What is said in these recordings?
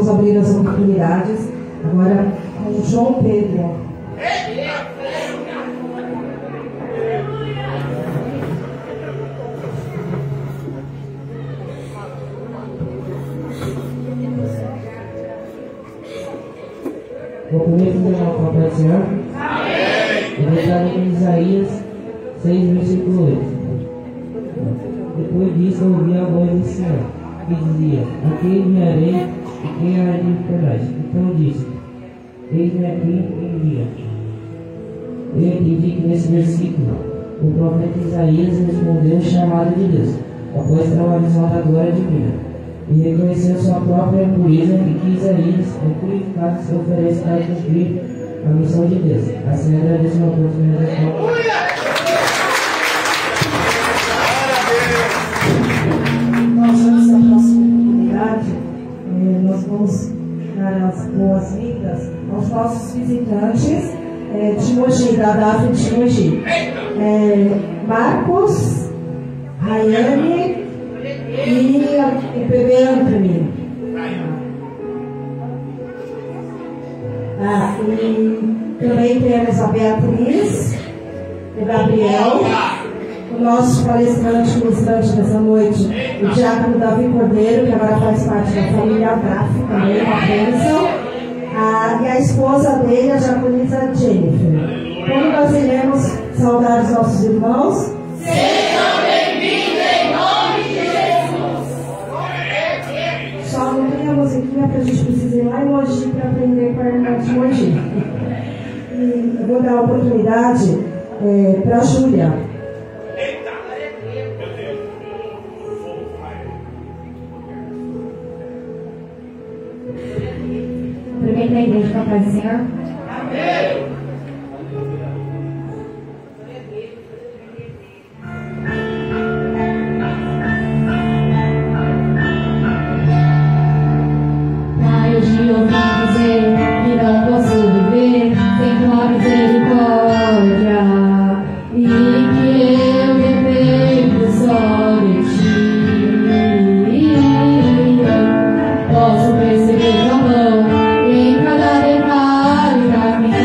vamos abrir as oportunidades agora com o João Pedro. Vou primeiro fazer uma palavra do Senhor. Ele está em Isaías 6, versículo 8. Depois disso, ouvi a voz do Senhor, que dizia: a quem enviarei e quem há de enviar? Então disse: eis-me aqui, envia. Eu entendi que nesse versículo o profeta Isaías respondeu o chamado de Deus, após ter uma visão da glória divina, e reconheceu sua própria pureza e que Isaías é purificado e se oferece para cumprir a missão de Deus. Assim agradeço uma oportunidade. Nós antes da próxima oportunidade, nós vamos dar as boas-vindas aos nossos visitantes de Mogi, da data de Mogi. Marcos, Rayane e o bebê Anthony. E também temos a Beatriz, o Gabriel, o nosso palestrante, ministrante dessa noite, o diácono Davi Cordeiro, que agora faz parte da família Graff, também uma bênção, e a esposa dele, a diaconisa Jennifer. Como nós iremos saudar os nossos irmãos? Sejam bem-vindos em nome de Jesus. Só não tem a musiquinha porque a gente precisa ir lá em Mogi para aprender com a irmã de Mogi. E eu vou dar a oportunidade para a Júlia. Primeiro da igreja, com a paz do Senhor. Amém. Pai, hoje ouvi dizer que não posso viver sem tua misericórdia e que eu dependo só de ti. Posso perceber tua mão em cada detalhe da minha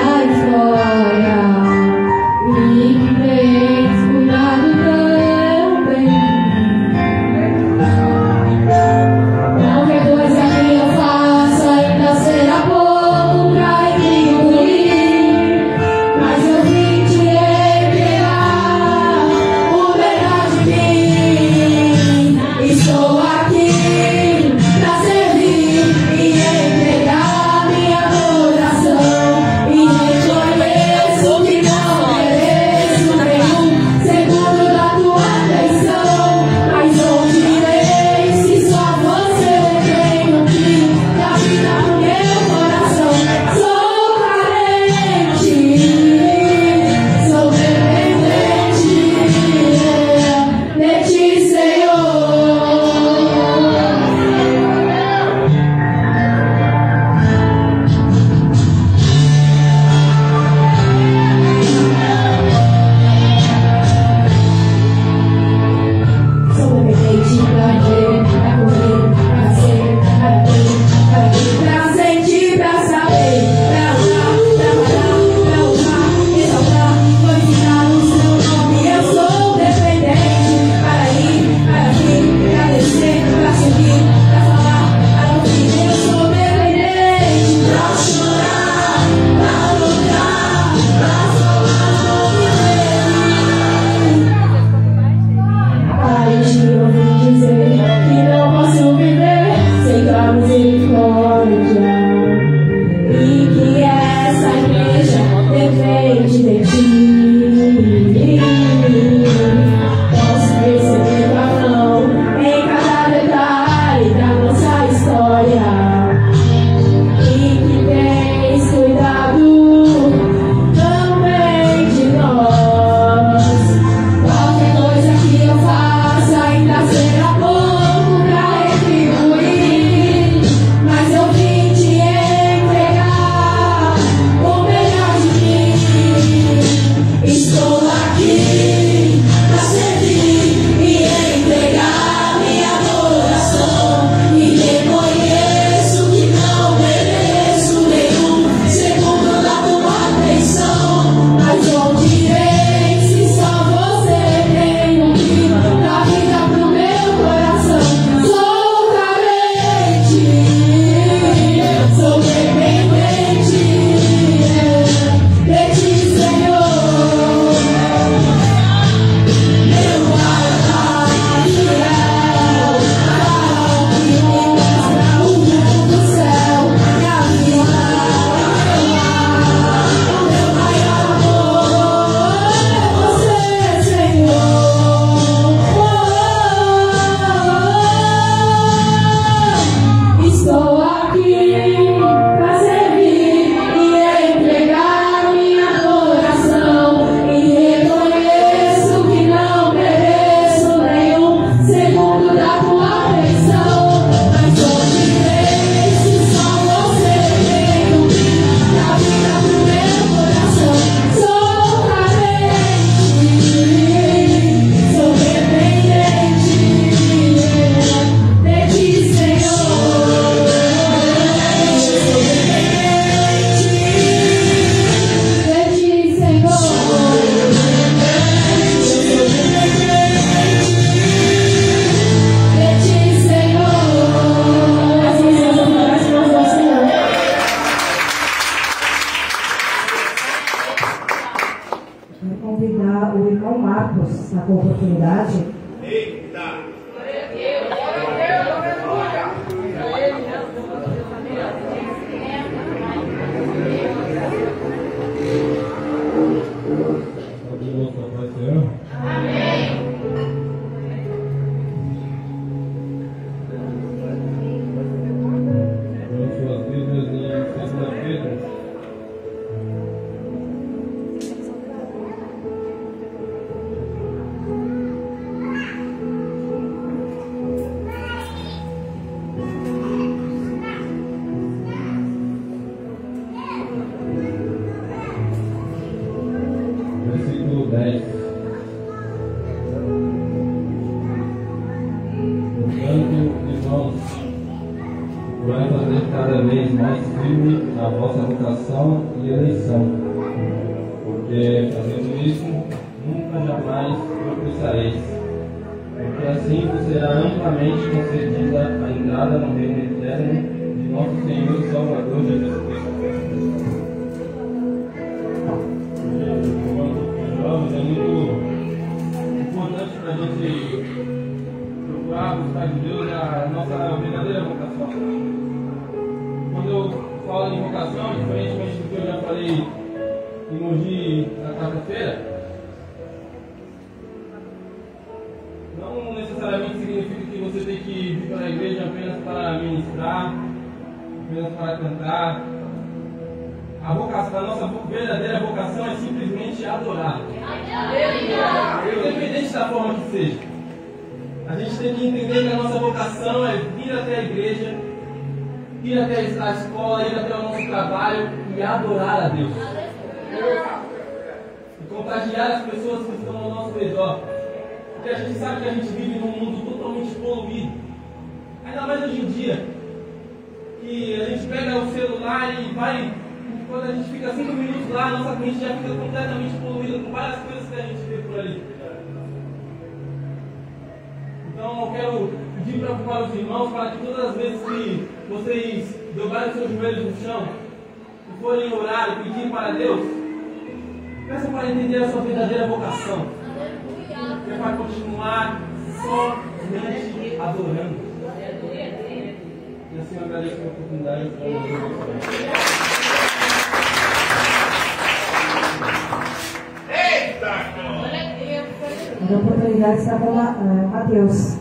A oportunidade está com Mateus.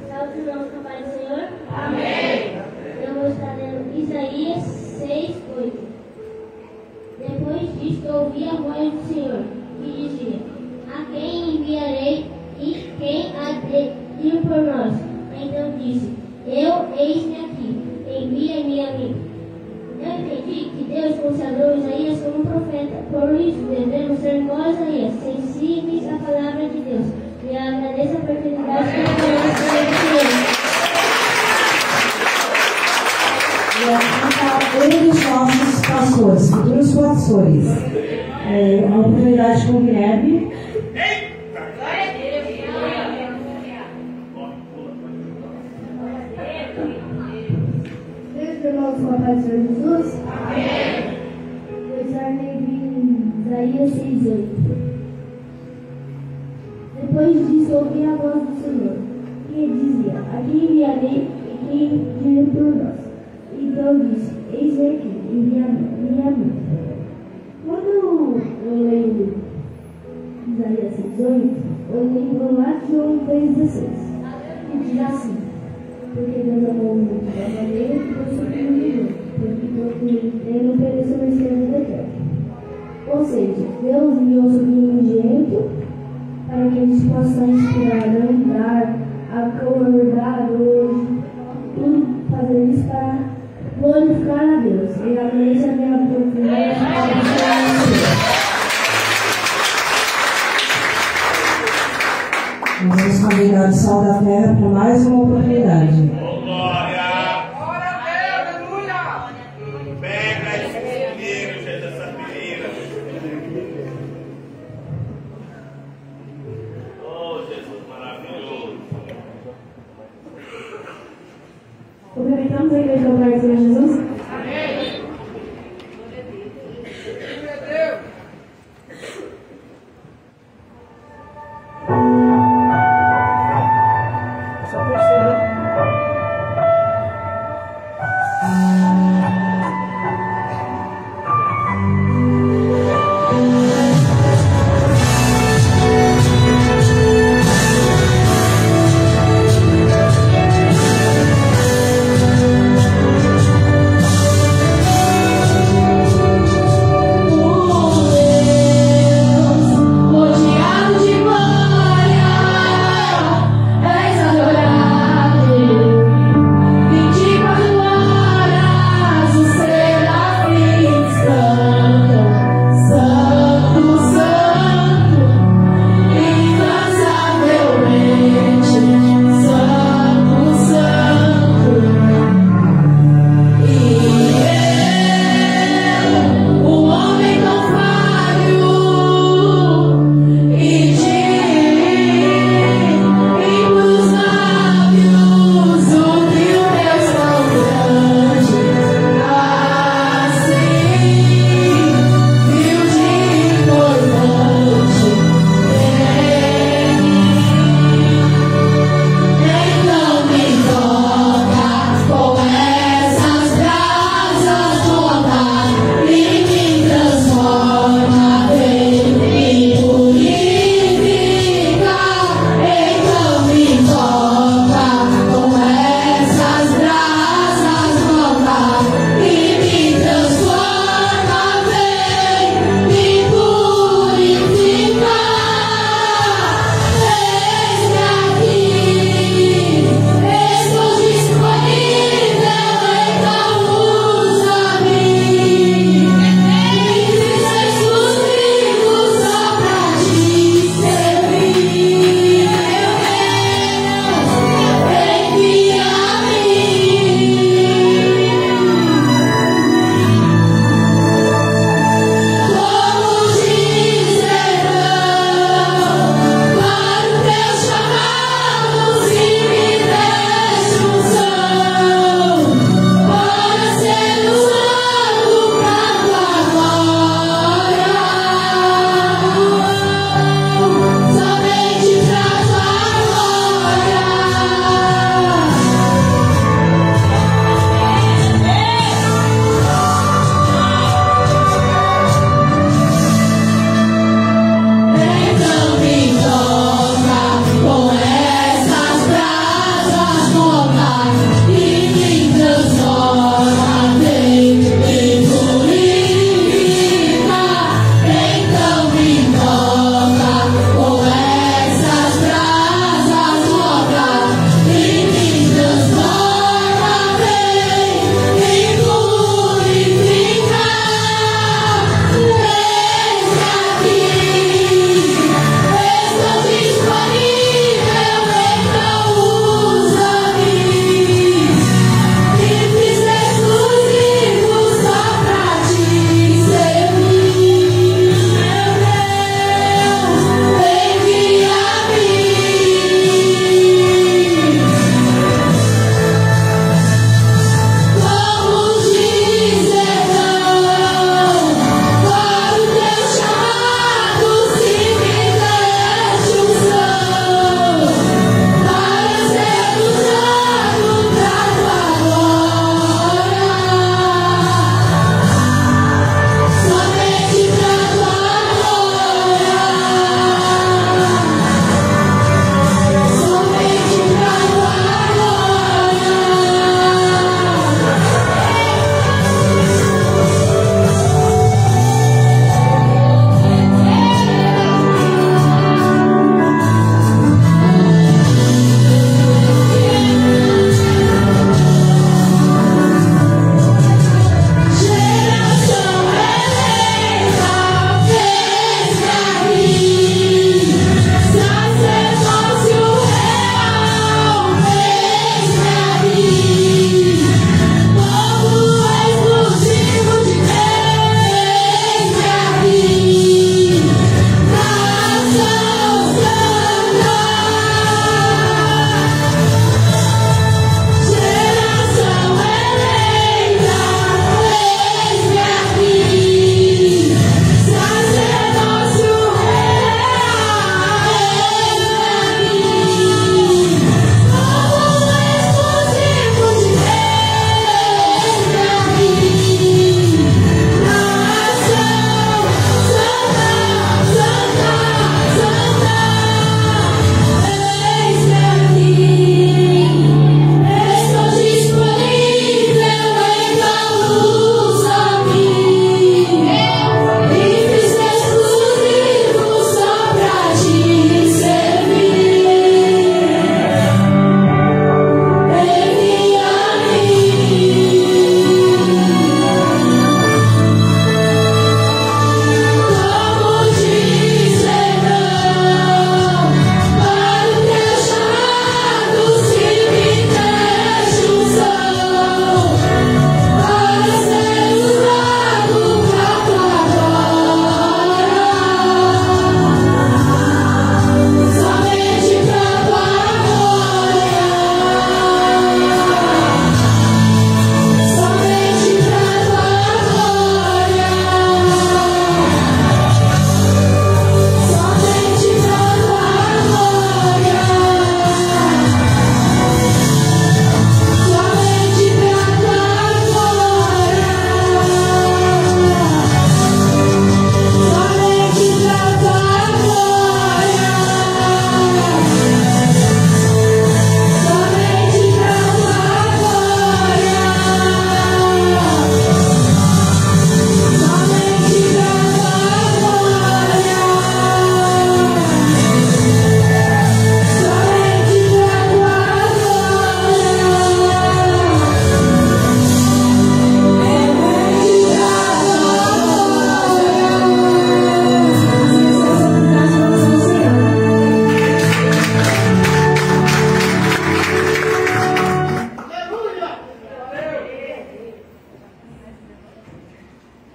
Salve, irmãos, com a paz do Senhor. Amém. Eu vou estar lendo Isaías 6:8. Depois disto, ouvi a voz do Senhor, que dizia: a quem enviarei e quem há de ir por nós? Então disse: eis-me aqui, envia-me a mim. Eu entendi que Deus consagrou Isaías como profeta, por isso devemos ser nós, Isaías, sensíveis à palavra de Deus. E agradeço a oportunidade que E aqui está um dos nossos pastores, futuros pastores. A oportunidade com o Guilherme. Irmãos, com a paz do Senhor Jesus. Amém. Eu estarei em Isaías 6:8. Depois disso, ouvi a voz do Senhor, que dizia: a quem enviarei e quem dirá por nós? Então disse: eis-me aqui, envia-me a mim. Quando eu leio Isaías 6:8, eu lembro lá de João 3:16, que diz assim: porque Deus amou o mundo da maneira que trouxe o Filho de Deus, porque todo ele não pereceu na vida eterna. Ou seja, Deus enviou o seu Filho unigênito para que a gente possa inspirar, andar, acordar hoje, tudo fazer isso para glorificar a Deus. E agradeço a minha oportunidade. Nós vamos convidar o Sol da Terra para mais uma oportunidade. Cumprimentamos a igreja do Altar do Senhor Jesus.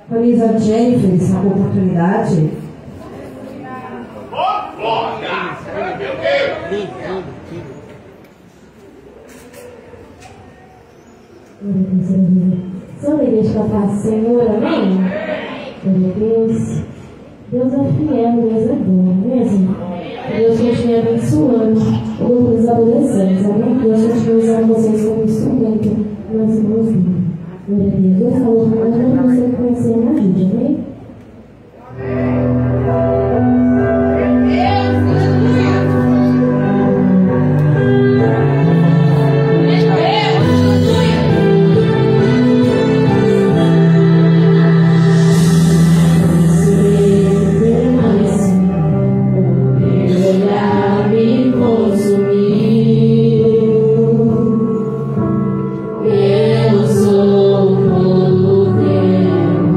Feliz a Jennifer, essa oportunidade. São alegrias que eu faço, Senhor, amém? Glória a Deus. Deus é fiel, Deus é bom, não é mesmo? Deus continue abençoando o grupo dos adolescentes, amém? Deus continue usando vocês como instrumento nas mãos dele. Glória a Deus. Deus falou para nós, você conhecer na vida, amém? Eu sou todo tempo.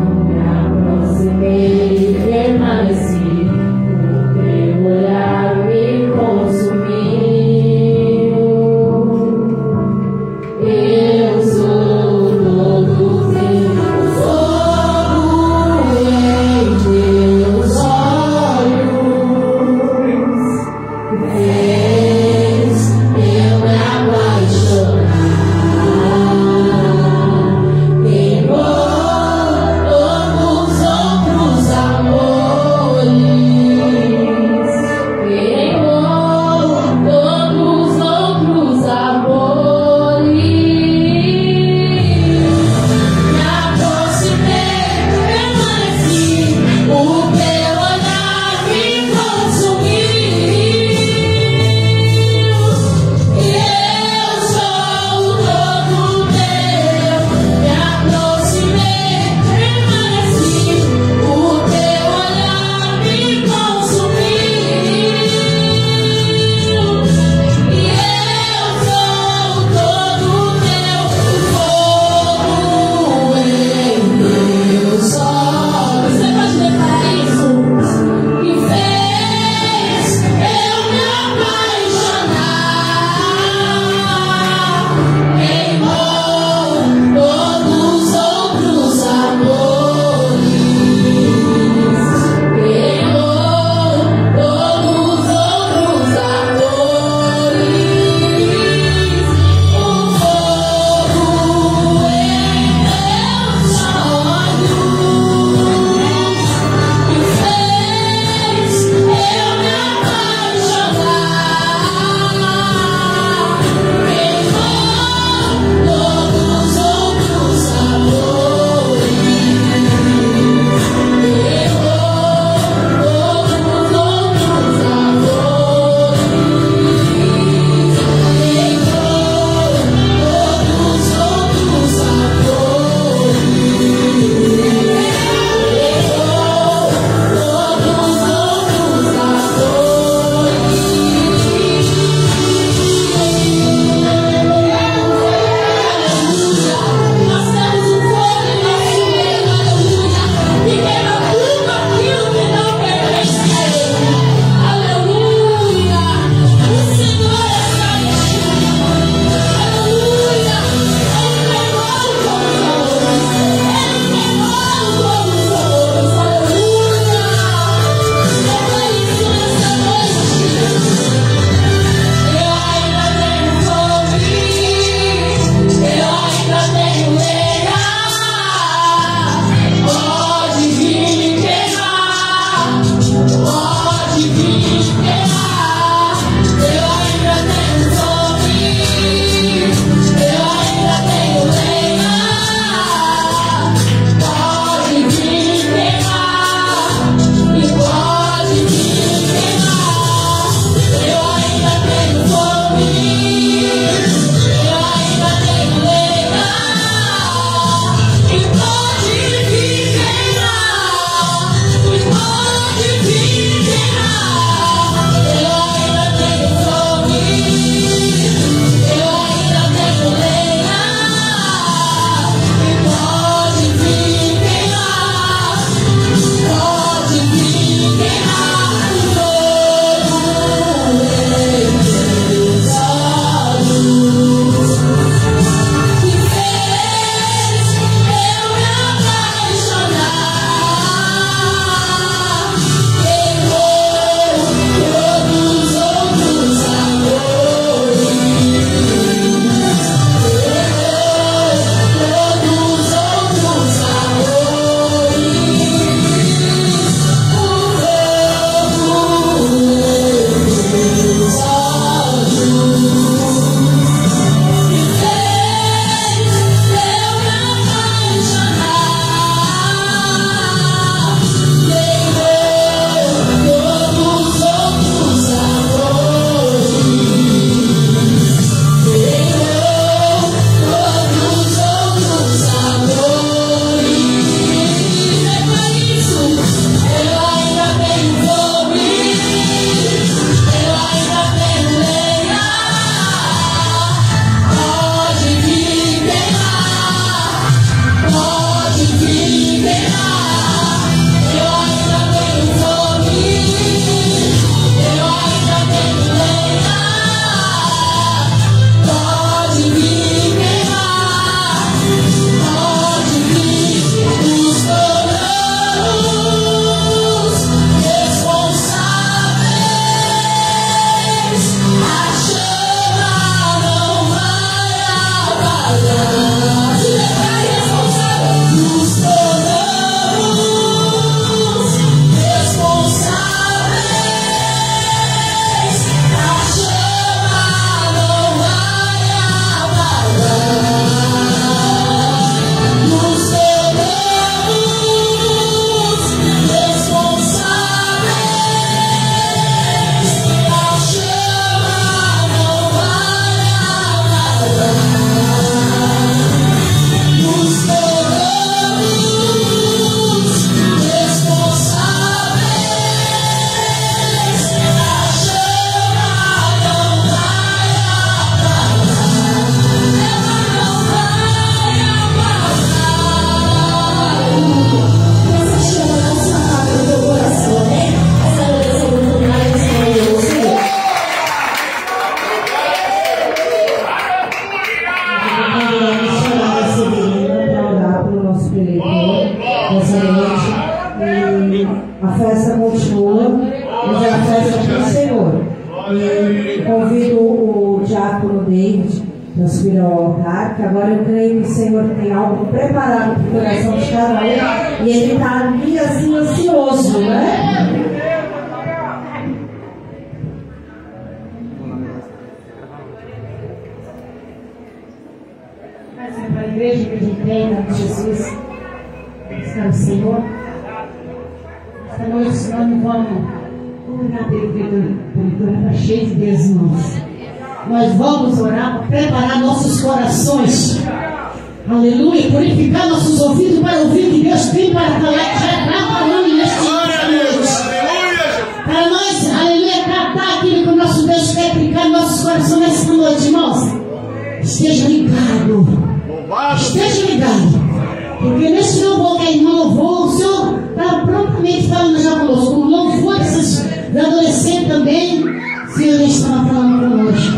festa continua, mas é a festa do Senhor. E convido o diácono David para subir ao altar, que agora eu creio que o Senhor tem algo preparado para o coração de cada um, e ele está ali assim ansioso, né? Para a igreja que a gente tem, em nome de Jesus, está o Senhor. Esta noite nós não vamos orar pelo está cheio de Deus, irmãos. Nós vamos orar para preparar nossos corações, aleluia, purificar nossos ouvidos para ouvir o que Deus tem para falar, já está falando neste para nós, aleluia, tratar aquilo que o nosso Deus quer aplicar em nossos corações nesta noite, irmãos. Esteja ligado, porque nesse louvor que é irmão louvor, o Senhor está prontamente falando já conosco. O louvor desses adolescentes também, o Senhor já estava falando conosco.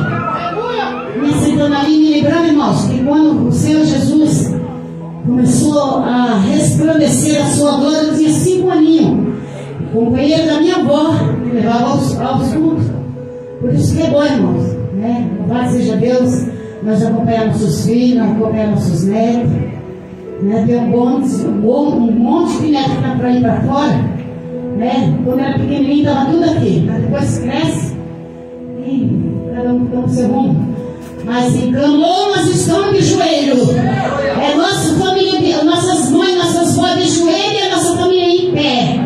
Me sentando ali, me lembrando, irmãos, que quando o Senhor Jesus começou a resplandecer a sua glória, eu tinha 5 aninhos. O companheiro da minha avó me levava aos cultos. Por isso que é bom, irmãos, né? Louvado seja Deus. Nós acompanhamos nossos filhos, nós acompanhamos nossos netos, né? Tem um monte de netos que está para ir para fora, né? Quando era pequenininho estava tudo aqui, mas depois cresce e cada um está no seu rumo. Mas em clamor nós estamos de joelho. É nossa família, nossas mães, nossas vós de joelho e a nossa família em pé.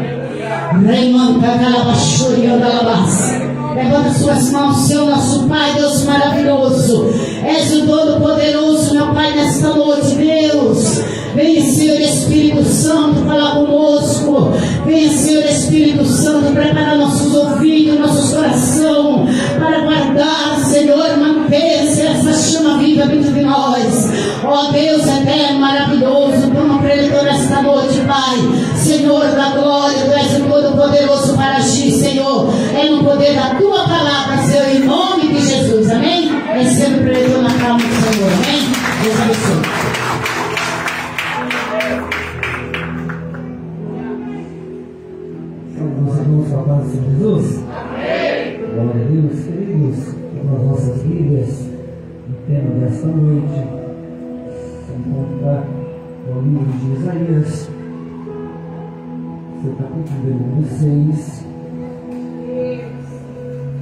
Levanta suas mãos, Senhor, nosso Pai, Deus maravilhoso. És o Todo-Poderoso, meu Pai, nesta noite, Deus. Venha, Senhor Espírito Santo, falar conosco. Venha, Senhor Espírito Santo, preparar nossos ouvidos, nossos corações, para guardar, Senhor, manter-se essa chama viva dentro de nós. Ó Deus eterno, maravilhoso, toma preletor nesta noite, Pai. Senhor da glória, Tu és o Todo-Poderoso para agir, Senhor. É no poder da Tua palavra, Senhor, em nome de Jesus, amém? Receba o preletor na calma do Senhor, amém? Deus abençoe. Nós vamos falar de Jesus? Amém! Glória a Deus, queridos, nas nossas Bíblias, o tema desta noite se encontra no livro de Isaías, seu capítulo de número 6,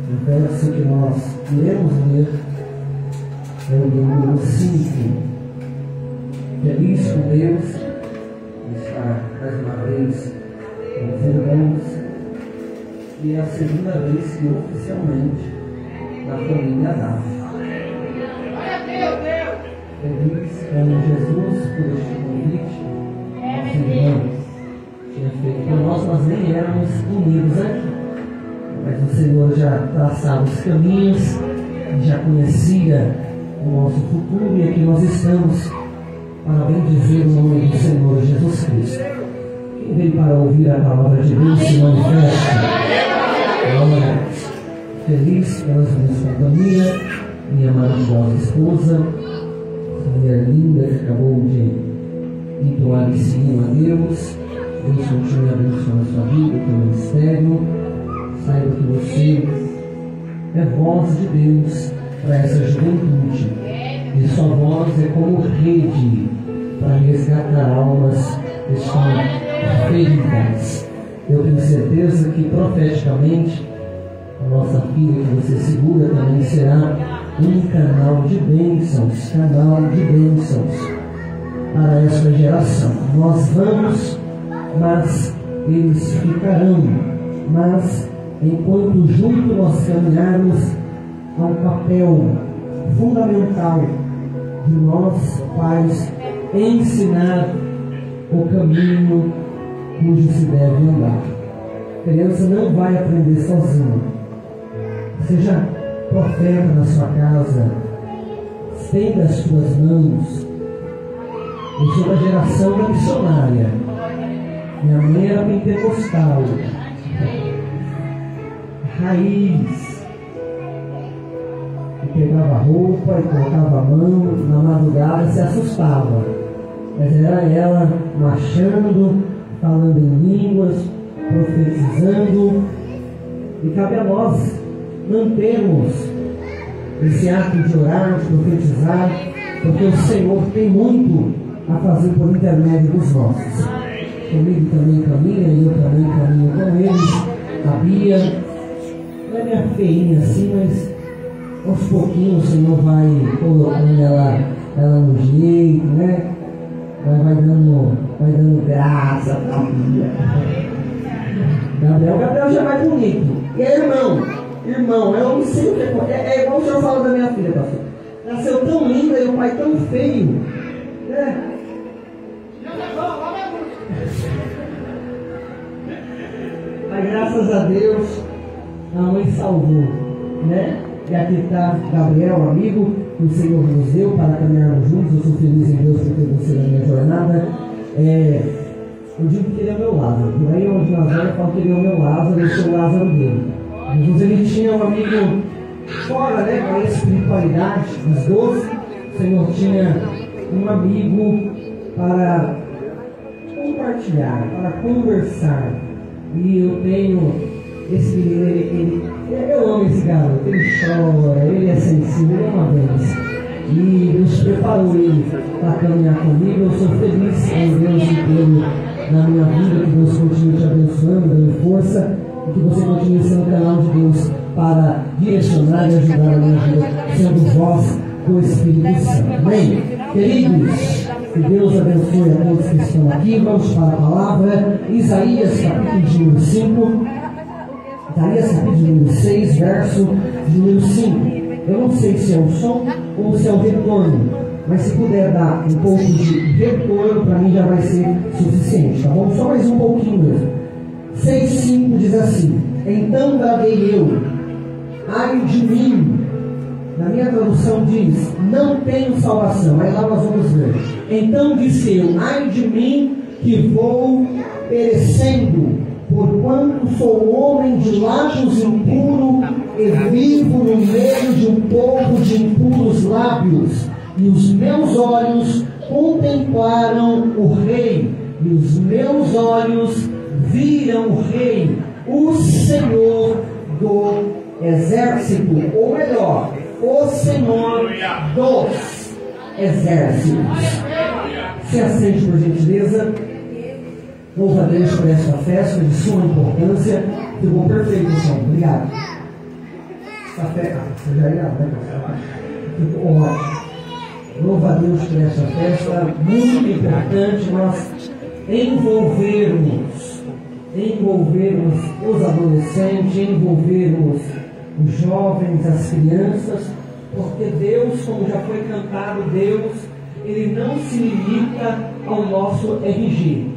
o verso que nós iremos ler é o número 5. Feliz com Deus, está mais uma vez com os irmãos, e é a segunda vez que oficialmente na família Adá. Feliz com Jesus por este convite. Nosso irmão tinha feito para nós nem éramos unidos aqui, mas o Senhor já traçava os caminhos, já conhecia o nosso futuro, e aqui nós estamos para bendizer o nome do Senhor Jesus Cristo. Quem veio para ouvir a palavra de Deus se manifesta. Feliz pelas minhas companhias, minha maravilhosa esposa, essa mulher linda que acabou de entoar esse hino a Deus. Deus continue abençoando a sua vida, o teu ministério. Saiba que você é voz de Deus para essa juventude, e sua voz é como rede para resgatar almas que estão feridas. Eu tenho certeza que profeticamente a nossa filha que você segura também será um canal de bênçãos para esta geração. Nós vamos, mas eles ficarão. Mas enquanto junto nós caminharmos, há um papel fundamental de nós, pais, ensinar o caminho cujo se deve andar. A criança não vai aprender sozinha. Seja profeta na sua casa, estenda as suas mãos. Eu sou da geração da missionária. Minha mãe era pentecostal, raiz, e pegava roupa e colocava a mão na madrugada, se assustava, mas era ela marchando, falando em línguas, profetizando, e cabe a nós mantermos esse ato de orar, de profetizar, porque o Senhor tem muito a fazer por intermédio dos nossos. Comigo também caminha, e eu também caminho com eles. A Bia não é minha feinha assim, mas aos pouquinhos o Senhor vai colocando ela no jeito, né? Vai dando graça para a Bia. Gabriel já vai bonito. E é irmão, eu não sei o que é igual o senhor fala da minha filha, pastor. Nasceu tão linda e o pai tão feio, né? Mas graças a Deus a mãe salvou, né? E aqui está Gabriel, amigo que o Senhor nos deu para caminharmos juntos. Eu sou feliz em Deus por ter você na minha jornada. Eu digo que ele é o meu Lázaro. Por aí onde nós vamos, eu falo que ele é o meu Lázaro, eu sou o Lázaro dele. Jesus, ele tinha um amigo fora, né, com a espiritualidade dos 12. O Senhor tinha um amigo para compartilhar, para conversar. E eu tenho esse menino, eu amo esse garoto, ele chora, ele é sensível, ele é uma vez. E Deus preparou ele para caminhar comigo. Eu sou feliz em Deus inteiro na minha vida, que Deus continue te abençoando, dando força, e que você continue sendo canal de Deus para direcionar e ajudar a minha vida, sendo voz do Espírito Santo. Amém? Queridos, que Deus abençoe a todos que estão aqui. Vamos para a palavra. Isaías capítulo de número 5. Isaías capítulo de número 6, verso de número 5. Eu não sei se é o som ou se é o retorno, mas se puder dar um pouco de retorno, para mim já vai ser suficiente, tá bom? Só mais um pouquinho mesmo. 6,5 diz assim: então bradei eu, ai de mim. Na minha tradução diz: não tenho salvação. Aí lá nós vamos ver. Então disse eu: ai de mim, que vou perecendo, porquanto sou homem de lábios impuros e vivo no meio de um povo de impuros lábios, e os meus olhos contemplaram o Rei, e os meus olhos viram o Rei, o Senhor do exército, ou melhor, o Senhor dos exércitos. Se assente, por gentileza. Louva a Deus por esta festa de suma importância. Ficou perfeito, Senhor. Obrigado. Esta festa, você já ia, né? Ficou ótimo. Louva a Deus por esta festa muito importante. Nós envolvermos os adolescentes, envolvermos os jovens, as crianças, porque Deus, como já foi cantado, Deus, ele não se limita ao nosso RG.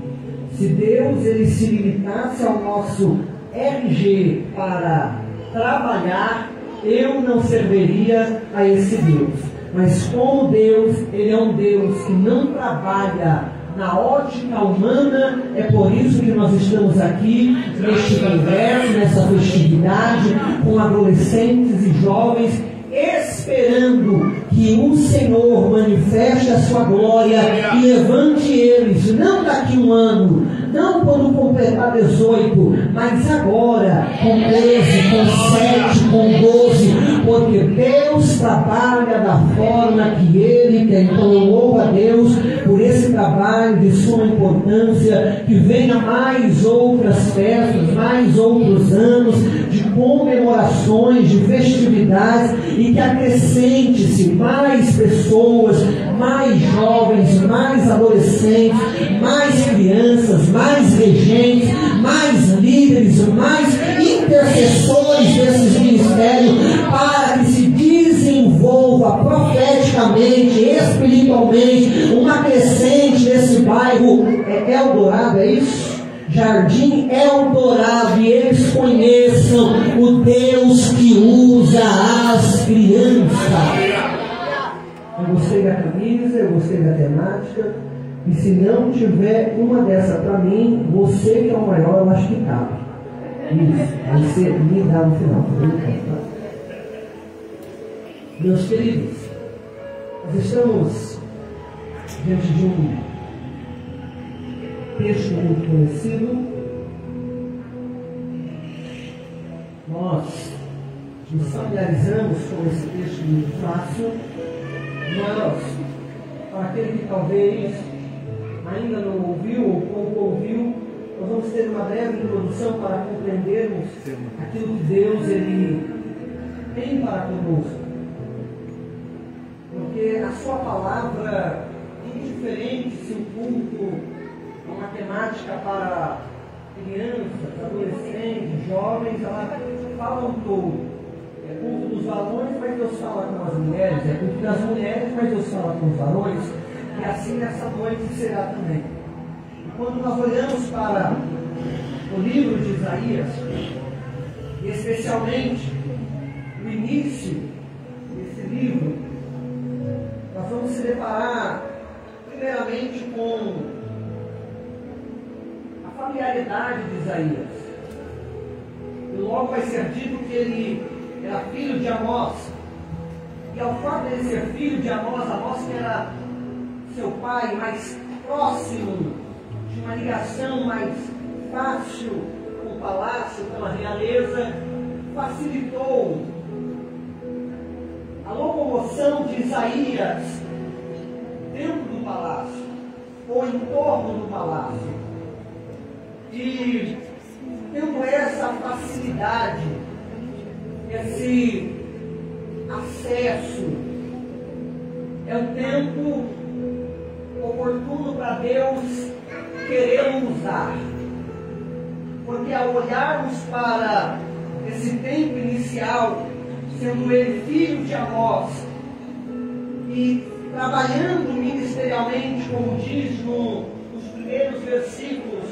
Se Deus ele se limitasse ao nosso RG para trabalhar, eu não serviria a esse Deus. Mas como Deus, ele é um Deus que não trabalha na ótica humana, é por isso que nós estamos aqui neste congresso, nessa festividade, com adolescentes e jovens, esperando que o Senhor manifeste a sua glória e levante eles, não daqui um ano, não quando completar 18, mas agora, com 13, com 7, com 12, porque Deus trabalha da forma que Ele quer. Então eu louvo a Deus por esse trabalho de suma importância, que venha mais outras festas, mais outros anos de comemorações, de festividades, e que acrescente-se mais pessoas, mais jovens, mais adolescentes, mais crianças, mais regentes, mais líderes, mais intercessores desses ministérios, para que se desenvolva profeticamente, espiritualmente, uma crescente nesse bairro Eldorado, é isso? Jardim Eldorado, e eles conheçam o Deus que usa as crianças. Eu gostei da camisa, eu gostei da temática, e se não tiver uma dessa para mim, você que é o maior, eu acho que cabe. Isso, aí você me dá no final. Meus queridos, nós estamos diante de um texto muito conhecido, nós nos familiarizamos com esse texto muito fácil, mas para aquele que talvez ainda não ouviu ou pouco ouviu, nós vamos ter uma breve introdução para compreendermos aquilo que Deus ele tem para conosco. Porque a sua palavra, indiferente se o culto é uma temática para crianças, adolescentes, jovens, ela fala um todo. É culto dos varões, mas Deus fala com as mulheres. É culto das mulheres, mas Deus fala com os varões. E assim nessa noite será também. E quando nós olhamos para o livro de Isaías, e especialmente no início desse livro, nós vamos se deparar primeiramente com a familiaridade de Isaías. E logo vai ser dito que ele era filho de Amós. E ao fato de ele ser filho de Amós que era seu pai mais próximo, de uma ligação mais fácil com o palácio, com a realeza, facilitou a locomoção de Isaías dentro do palácio, ou em torno do palácio. E tendo essa facilidade, esse acesso, é o tempo oportuno para Deus querer usar. Porque ao olharmos para esse tempo inicial, sendo ele filho de Amós e trabalhando ministerialmente, como diz nos primeiros versículos,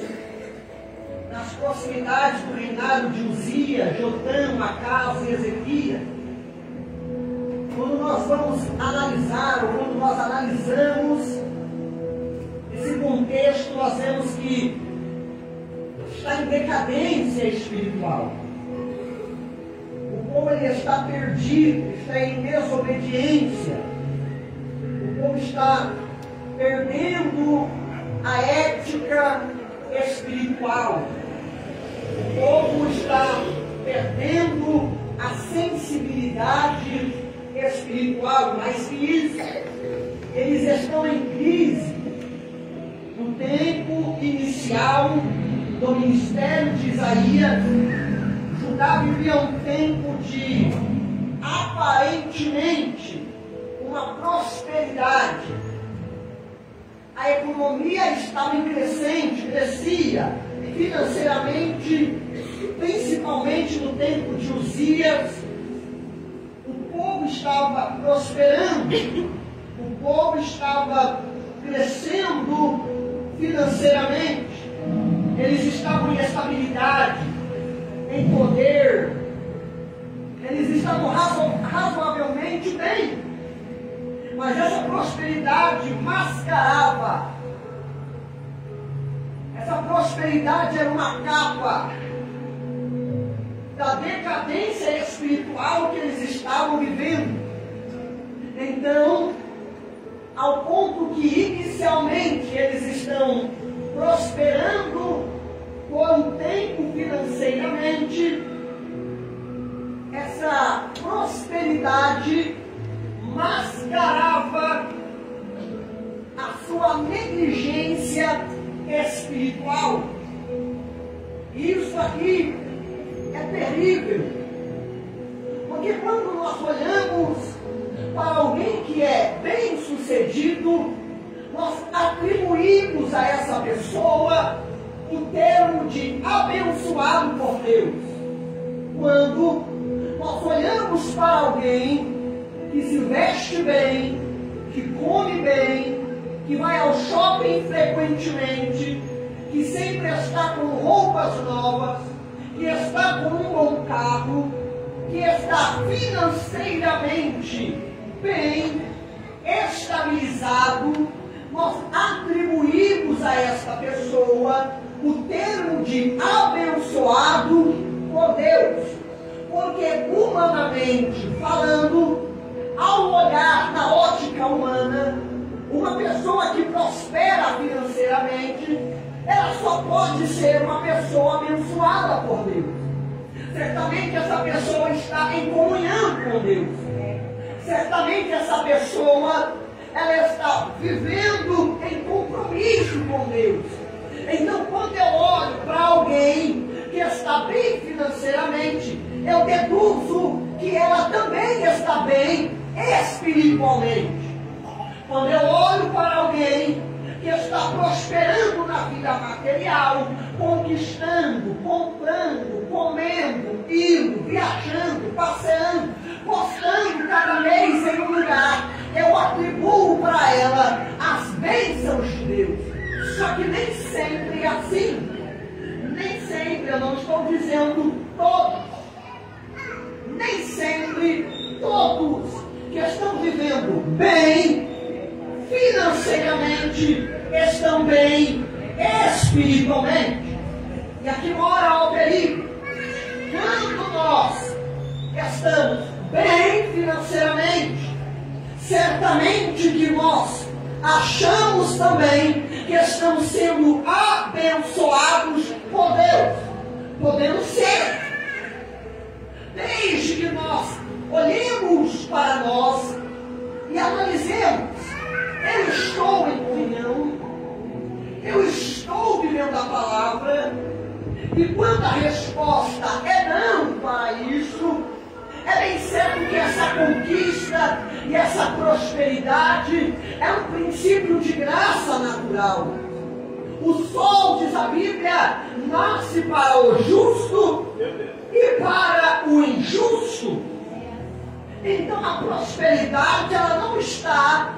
nas proximidades do reinado de Uzias, Jotão, Acaz e Ezequias, quando nós vamos analisar, ou quando nós analisamos esse contexto, nós vemos que está em decadência espiritual. O povo ele está perdido, está em desobediência. O povo está perdendo a ética espiritual. O povo está perdendo a sensibilidade espiritual. Mais que isso, eles estão em crise. No tempo inicial do ministério de Isaías, Judá vivia um tempo de aparentemente uma prosperidade. A economia estava em crescente, crescia financeiramente, principalmente no tempo de Uzias. O povo estava prosperando, o povo estava crescendo financeiramente, eles estavam em estabilidade, em poder, eles estavam razoavelmente bem. Mas essa prosperidade mascarava. Essa prosperidade era uma capa da decadência espiritual que eles estavam vivendo. Então, ao ponto que inicialmente eles estão prosperando por um tempo financeiramente, essa prosperidade mascarava a sua negligência espiritual. Isso aqui é terrível, porque quando nós olhamos para alguém que é bem sucedido, nós atribuímos a essa pessoa o termo de abençoado por Deus. Quando nós olhamos para alguém que se veste bem, que come bem, que vai ao shopping frequentemente, que sempre está com roupas novas, que está com um bom carro, que está financeiramente bem, estabilizado, nós atribuímos a esta pessoa o termo de abençoado por Deus. Porque humanamente falando, ao olhar na ótica humana, uma pessoa que prospera financeiramente, ela só pode ser uma pessoa abençoada por Deus. certamente essa pessoa está em comunhão com Deus. Certamente essa pessoa, ela está vivendo em compromisso com Deus. Então, quando eu olho para alguém que está bem financeiramente, eu deduzo que ela também está bem espiritualmente. Quando eu olho para alguém que está prosperando na vida material, conquistando, comprando, comendo, indo, viajando, passeando, postando cada mês em um lugar, eu atribuo para ela as bênçãos de Deus. Só que nem sempre é assim. Nem sempre, eu não estou dizendo todos. Nem sempre todos que estão vivendo bem financeiramente estão bem espiritualmente. E aqui mora o perigo. Quando nós estamos bem financeiramente, certamente que nós achamos também que estamos sendo abençoados por Deus. Podemos ser. Desde que nós olhemos para nós e analisemos: eu estou em comunhão, eu estou vivendo a palavra, e quando a resposta é não para isso, é bem certo que essa conquista e essa prosperidade é um princípio de graça natural. O sol, diz a Bíblia, nasce para o justo e para o injusto. Então a prosperidade, ela não está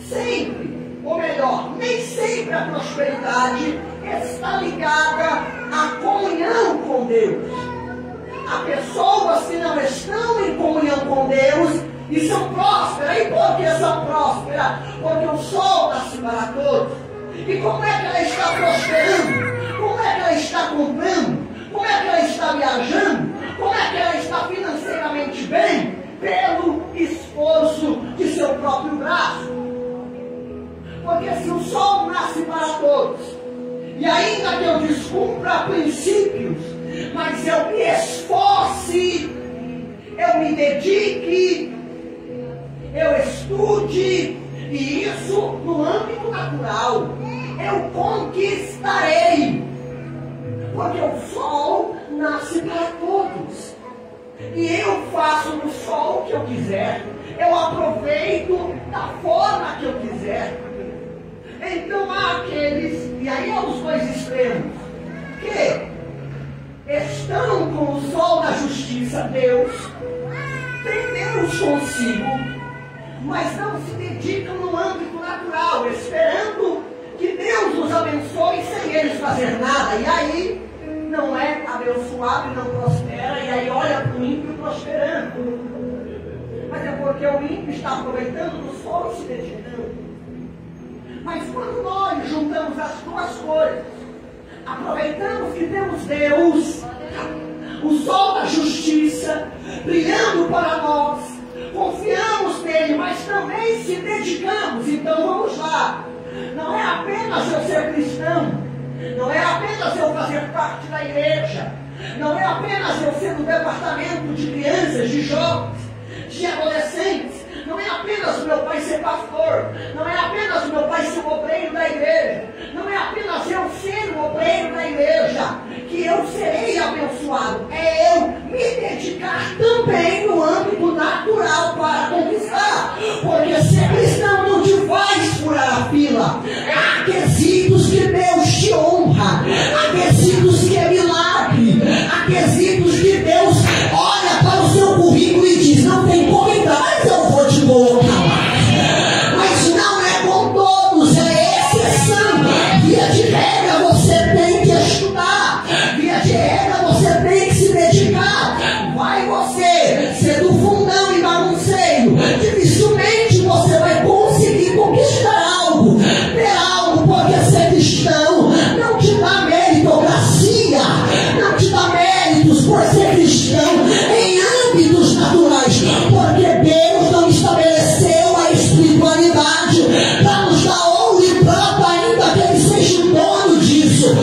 sempre, ou melhor, nem sempre a prosperidade está ligada à comunhão com Deus. Há pessoas que não estão em comunhão com Deus e são prósperas. E por que são prósperas? Porque o sol nasce para todos. E como é que ela está prosperando? Como é que ela está comprando? Como é que ela está viajando? Como é que ela está financeiramente bem? Pelo esforço de seu próprio braço. Porque se o sol nasce para todos, e ainda que eu descumpra princípios, mas eu me esforce, eu me dedique, eu estude, e isso no âmbito natural, eu conquistarei. Porque o sol nasce para todos. E eu faço no sol o que eu quiser. Eu aproveito da forma que eu quiser. Então há aqueles, e aí há os dois extremos, que estão com o sol da justiça, Deus, tem Deus consigo, mas não se dedicam no âmbito natural, esperando que Deus os abençoe sem eles fazer nada. E aí não é abençoado e não prospera, e aí olha para o ímpio prosperando. Mas é porque o ímpio está aproveitando do sol e se dedicando. Mas quando nós juntamos as duas coisas, aproveitamos que temos Deus, o sol da justiça, brilhando para nós, confiamos nele, mas também se dedicamos. Então vamos lá. Não é apenas eu ser cristão, não é apenas eu fazer parte da igreja, não é apenas eu ser do departamento de crianças, de jovens, de adolescentes, não é apenas o meu pai ser pastor, não é apenas o meu pai ser um obreiro da igreja, não é apenas eu ser um obreiro da igreja que eu serei abençoado, é eu me dedicar também no âmbito natural para conquistar. Porque ser cristão não te faz furar a fila. Há quesitos que Deus te honra, há quesitos que é milagre, há quesitos que Deus olha para o seu currículo e diz: não tem como entrar, mas eu vou te colocar lá. Mas não é com todos, é exceção. Via de regra você tem que estudar, via de regra você tem que se dedicar. Vai você ser do fundão e bagunceiro, dificilmente você vai conseguir conquistar algo, ter algo, porque ser cristão não te dá meritocracia, não te dá méritos por ser cristão em âmbitos naturais, porque Deus não estabeleceu a espiritualidade para nos dar ouro e prata, ainda que Ele seja o dono disso.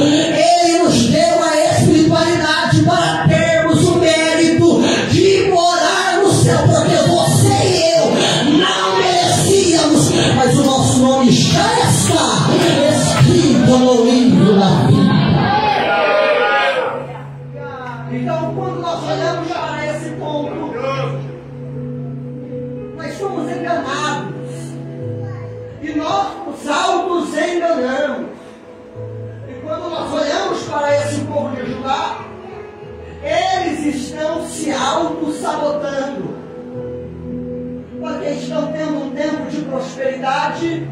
colocam no livro da vida. Então, quando nós olhamos para esse ponto, nós somos enganados. E nós nos auto-enganamos. E quando nós olhamos para esse povo de Judá, eles estão se auto-sabotando. Porque estão tendo um tempo de prosperidade,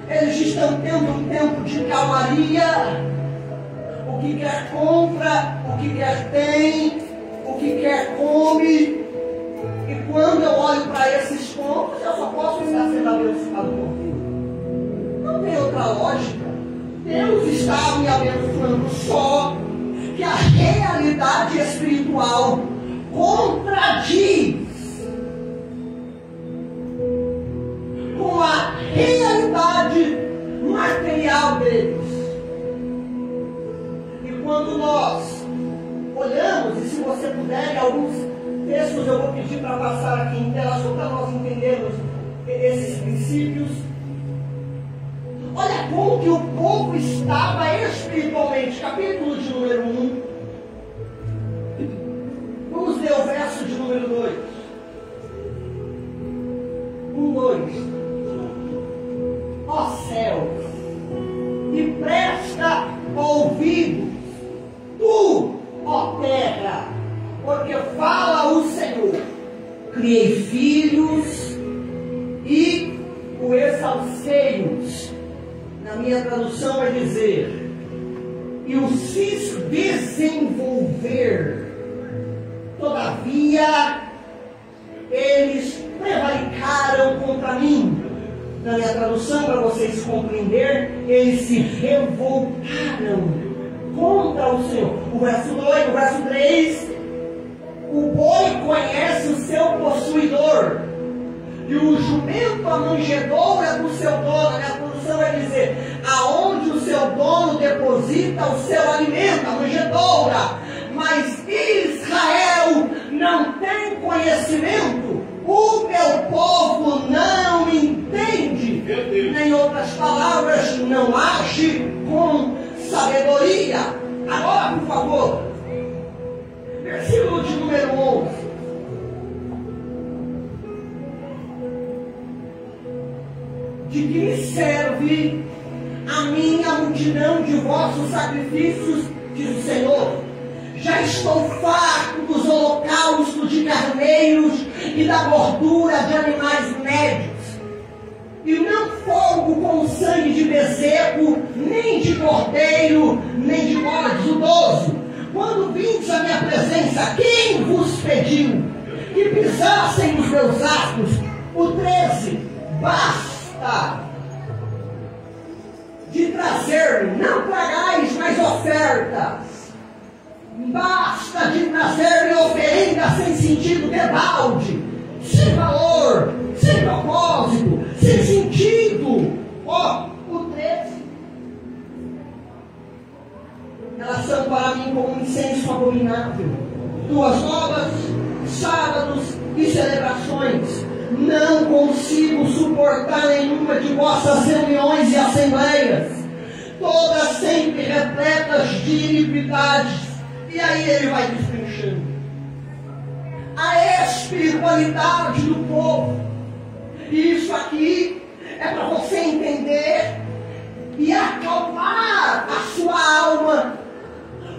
eles estão tendo um tempo de calmaria. O que quer compra, o que quer tem, o que quer come. E quando eu olho para esses pontos, eu só posso estar sendo abençoado por Deus. Não tem outra lógica. Deus está me abençoando, só que a realidade espiritual contradiz com a realidade material deles. E quando nós olhamos, e se você puder, em alguns textos eu vou pedir para passar aqui em tela, só para nós entendermos esses princípios. Olha como que o povo estava espiritualmente. Capítulo de número 1. Vamos ler o verso de número 2. 2. Ó céus, e presta ouvidos, tu, ó terra, porque fala o Senhor. Criei filhos e o exalcei-os. Na minha tradução vai dizer, e os fiz desenvolver. Todavia, eles prevaricaram contra mim. Na minha tradução, para vocês compreenderem, eles se revoltaram contra o Senhor. O verso 2, o verso 3, o boi conhece o seu possuidor, e o jumento a manjedoura do seu dono. A minha tradução vai dizer, aonde o seu dono deposita o seu alimento, a manjedoura. Mas Israel não tem conhecimento, o meu povo não entende, em outras palavras, não age com sabedoria. Agora, por favor, versículo de número 11. De que me serve a minha multidão de vossos sacrifícios, diz o Senhor? Já estou farto dos holocaustos de carneiros e da gordura de animais médios. E não folgo com o sangue de bezerro, nem de cordeiro, nem de bodes. O 12. Quando vindes à minha presença, quem vos pediu que pisassem os meus atos? O 13. Basta de trazer-me, não tragais mais ofertas. Basta de trazer-me oferenda sem sentido, debalde, sem valor, sem propósito, sem sentido. Ó, o 13. Elas são para mim como um incenso abominável. Tuas novas, sábados e celebrações. Não consigo suportar nenhuma de vossas reuniões e assembleias, todas sempre repletas de iniquidades. E aí ele vai destrinchando a espiritualidade do povo. E isso aqui é para você entender e acalmar a sua alma.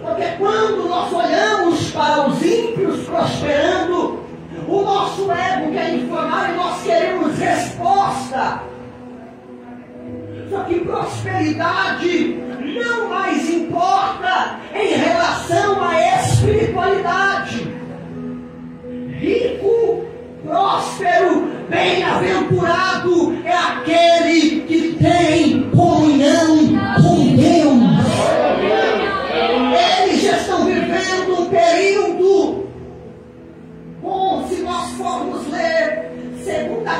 Porque quando nós olhamos para os ímpios prosperando, o nosso ego quer inflamar e nós queremos resposta. Só que prosperidade não mais importa em relação à espiritualidade. Rico, próspero, bem-aventurado é aquele que tem comunhão com Deus. Eles já estão vivendo um período bom. Se nós formos ler 2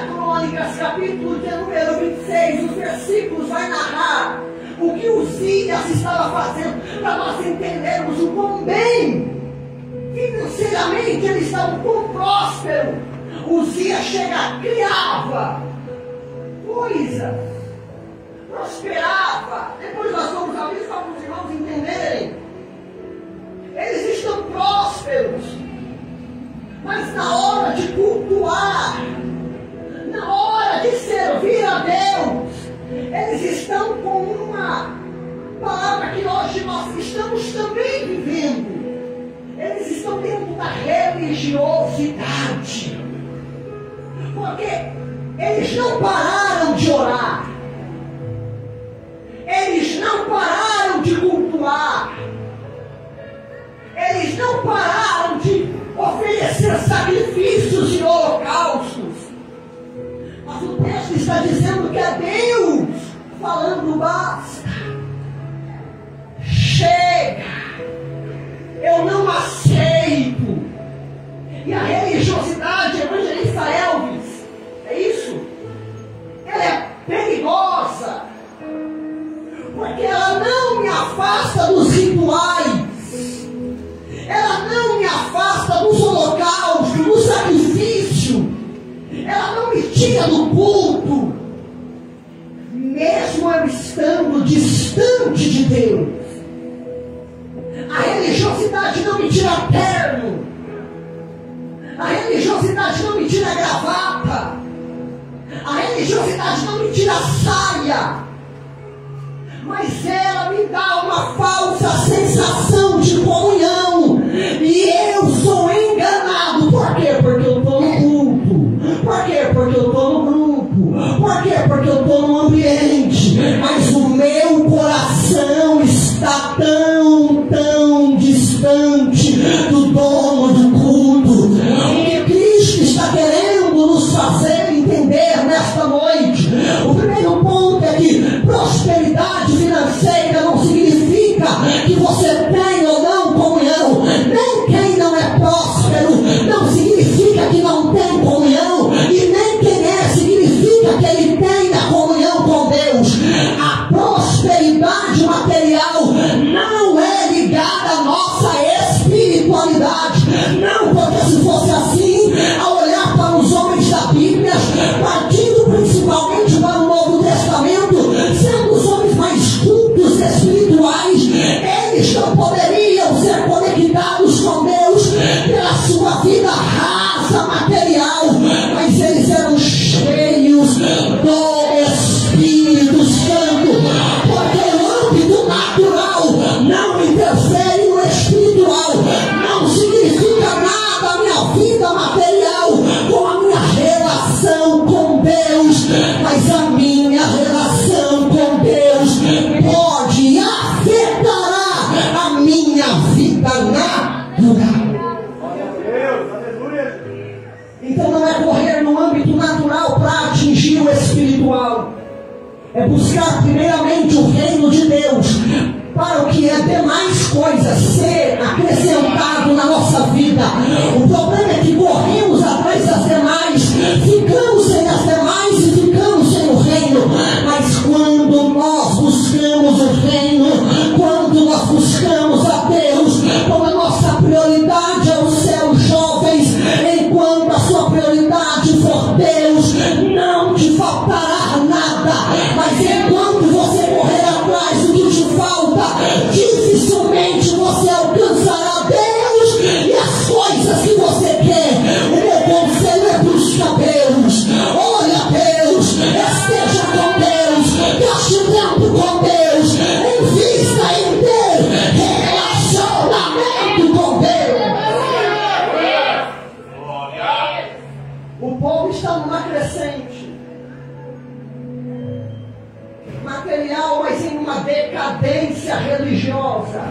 Crônicas, capítulo de número 26, os versículos vai narrar o que Uzias estava fazendo, para nós entendermos o quão bem financeiramente eles estavam, quão próspero. Uzias criava coisas, prosperava. Mas na hora de cultuar, na hora de servir a Deus, eles estão com uma palavra que hoje nós estamos também vivendo. Eles estão dentro da religiosidade. Porque eles não pararam de orar. Eles não pararam de cultuar. Eles não pararam de oferecer sacrifícios e holocaustos. Mas o texto está dizendo que é Deus falando: basta, chega, eu não aceito. E a religiosidade, evangelista Elvis, é isso? Ela é perigosa, porque ela não me afasta dos rituais, ela não me afasta dos holocaustos, do sacrifício, ela não me tira do culto, mesmo eu estando distante de Deus. A religiosidade não me tira terno, a religiosidade não me tira gravata, a religiosidade não me tira saia, mas ela me dá uma falsa sensação de comunhão, e eu sou enganado. Por quê? Porque eu estou no culto. Por quê? Porque eu estou no grupo. Por quê? Porque eu estou no ambiente, mas o meu coração está tão distante do dono do culto. O que Cristo está querendo nos fazer entender nesta noite? O primeiro ponto é que prosperidade financeira não significa que você tem ou não comunhão. Nem quem não é próspero não significa que não tem comunhão, e nem quem é significa que ele tem a comunhão com Deus. A prosperidade material não é ligada à nossa espiritualidade. Não, porque se fosse assim, ao olhar para os homens da Bíblia, partindo principalmente para o Novo Testamento, sendo os homens mais cultos espirituais, eles não poderiam ser conectados com Deus pela sua vida rasa material, mas eles eram cheios do Espírito Santo, porque o âmbito natural não interfere no espiritual. Não significa nada a minha vida material com a minha relação com Deus, mas a minha relação com Deus pode afetar a minha vida natural. Então não é correr no âmbito natural para atingir o espiritual, é buscar primeiramente o reino de Deus, para o que é demais coisas ser acrescentado na nossa vida. O problema é que corremos atrás das demais, ficamos sem as demais e ficamos sem o reino. Mas quando nós buscamos o reino, quando nós buscamos a Deus, quando a nossa prioridade é o céu, jovens, enquanto a sua prioridade for Deus, não te faltará nada. Mas enquanto você correr atrás do que te falta, dificilmente você alcançará Deus e as coisas que você quer. O meu conselho é: busca Deus, olha a Deus, esteja com Deus, gaste tempo com Deus, invista em ter relacionamento com Deus. O povo está numa crescente material, mas em uma decadência religiosa.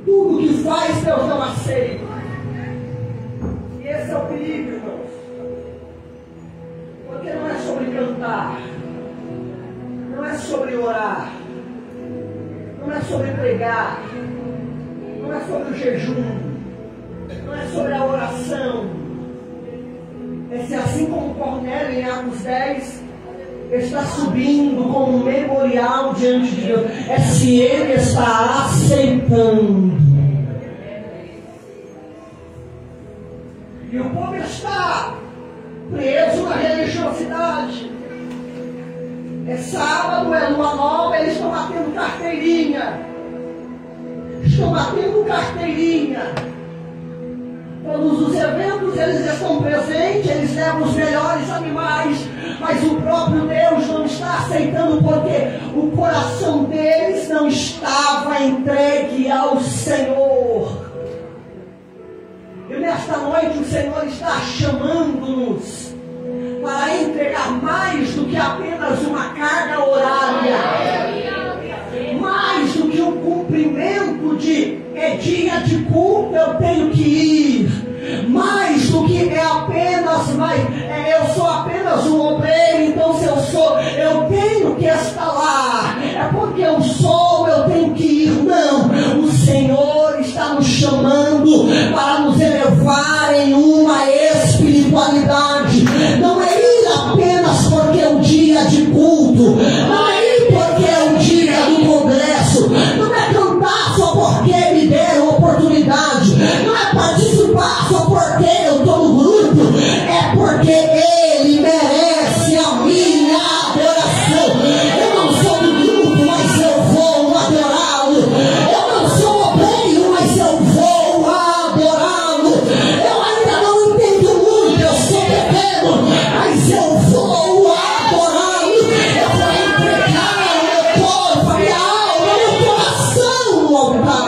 Tudo que faz, Deus não aceita. E esse é o perigo, irmãos. Porque não é sobre cantar, não é sobre orar, não é sobre pregar, não é sobre o jejum, não é sobre a oração. É se assim como Cornélio em Atos 10 está subindo como um memorial diante de Deus, é se ele está aceitando. E o povo está preso na religiosidade. É sábado, é lua nova, eles estão batendo carteirinha. Estão batendo carteirinha. Todos os eventos eles estão presentes, eles levam os melhores animais, mas o próprio Deus não está aceitando porque o coração deles não estava entregue ao Senhor. E nesta noite o Senhor está chamando-nos para entregar mais do que apenas uma carga horária, mais do que um cumprimento de dia de culto eu tenho que ir, mais do que é apenas, eu sou apenas um obreiro, então se eu tenho que estar lá, é porque eu tenho que ir. Não, o Senhor está nos chamando para nos elevar em uma espiritualidade. Não é ir apenas porque é um dia de culto, não é ir porque é um dia do congresso, não é cantar só porque me deram oportunidade, não é participar só porque eu estou no grupo, é porque Ele merece a minha adoração. Eu não sou do grupo, mas eu vou adorá-lo. Eu não sou obreiro, mas eu vou adorá-lo. Eu ainda não entendo muito, eu sou pequeno, mas eu vou adorá-lo. Eu vou entregar o meu corpo, a minha alma, o meu coração no altar.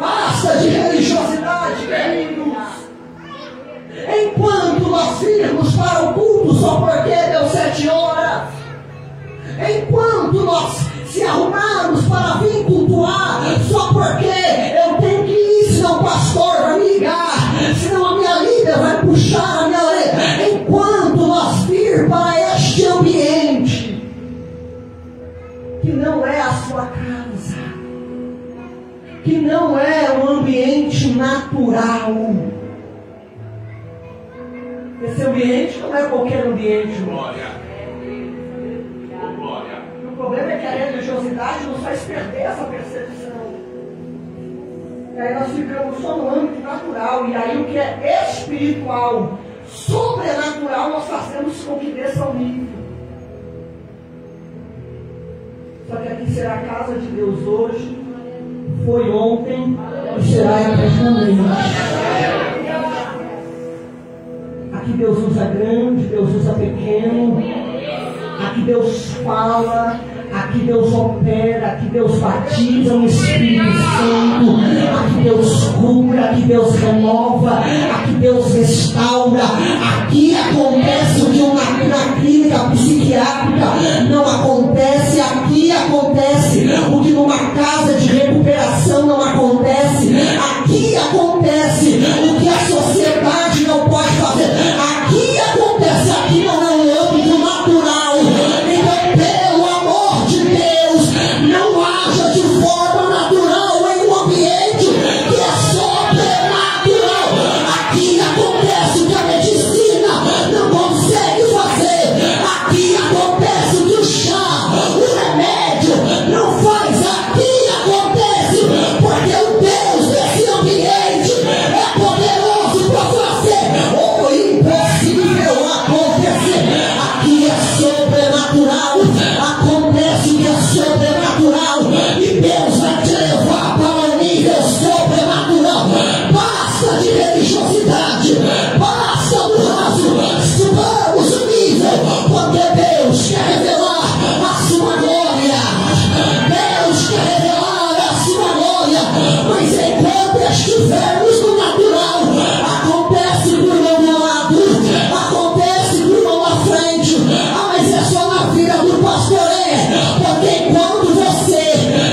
Basta de religiosidade, queridos. Enquanto nós virmos para o culto só porque deu 7 horas, enquanto nós se arrumarmos para vir cultuar só porque eu tenho que ir, senão o pastor vai me ligar, senão a minha líder vai puxar a minha orelha, enquanto nós vir para este ambiente que não é a sua casa, que não é um ambiente natural. Esse ambiente não é qualquer ambiente. Glória. Glória. O problema é que a religiosidade nos faz perder essa percepção. E aí nós ficamos só no âmbito natural. E aí o que é espiritual, sobrenatural, nós fazemos com que desça ao nível. Só que aqui será a casa de Deus hoje, foi ontem e será eternamente. Aqui Deus usa grande, Deus usa pequeno, aqui Deus fala, aqui Deus opera, aqui Deus batiza no Espírito Santo, aqui Deus cura, aqui Deus renova, aqui Deus restaura, aqui acontece o que na clínica psiquiátrica não acontece, aqui acontece o que numa casa de recuperação não acontece, aqui acontece o que a sociedade não pode fazer, aqui acontece, aqui não é um âmbito natural. Então, pelo amor de Deus, não haja de forma natural em um ambiente que é sobrenatural. Aqui acontece o que a medicina não consegue fazer, aqui acontece o que o chá, o remédio não faz, aqui acontece porque o Deus desse ambiente é poderoso para fazer o impossível acontecer. Aqui é sobrenatural, acontece o que é sobrenatural, e Deus vai te levar para um nível sobrenatural. Basta de religiosidade, basta do raso, subamos o nível, porque Deus quer revelar a sua glória, Deus quer revelar a sua glória, mas enquanto estivermos no natural, acontece por meu lado, acontece por mão à frente, mas é só na vida do pastor, porque enquanto você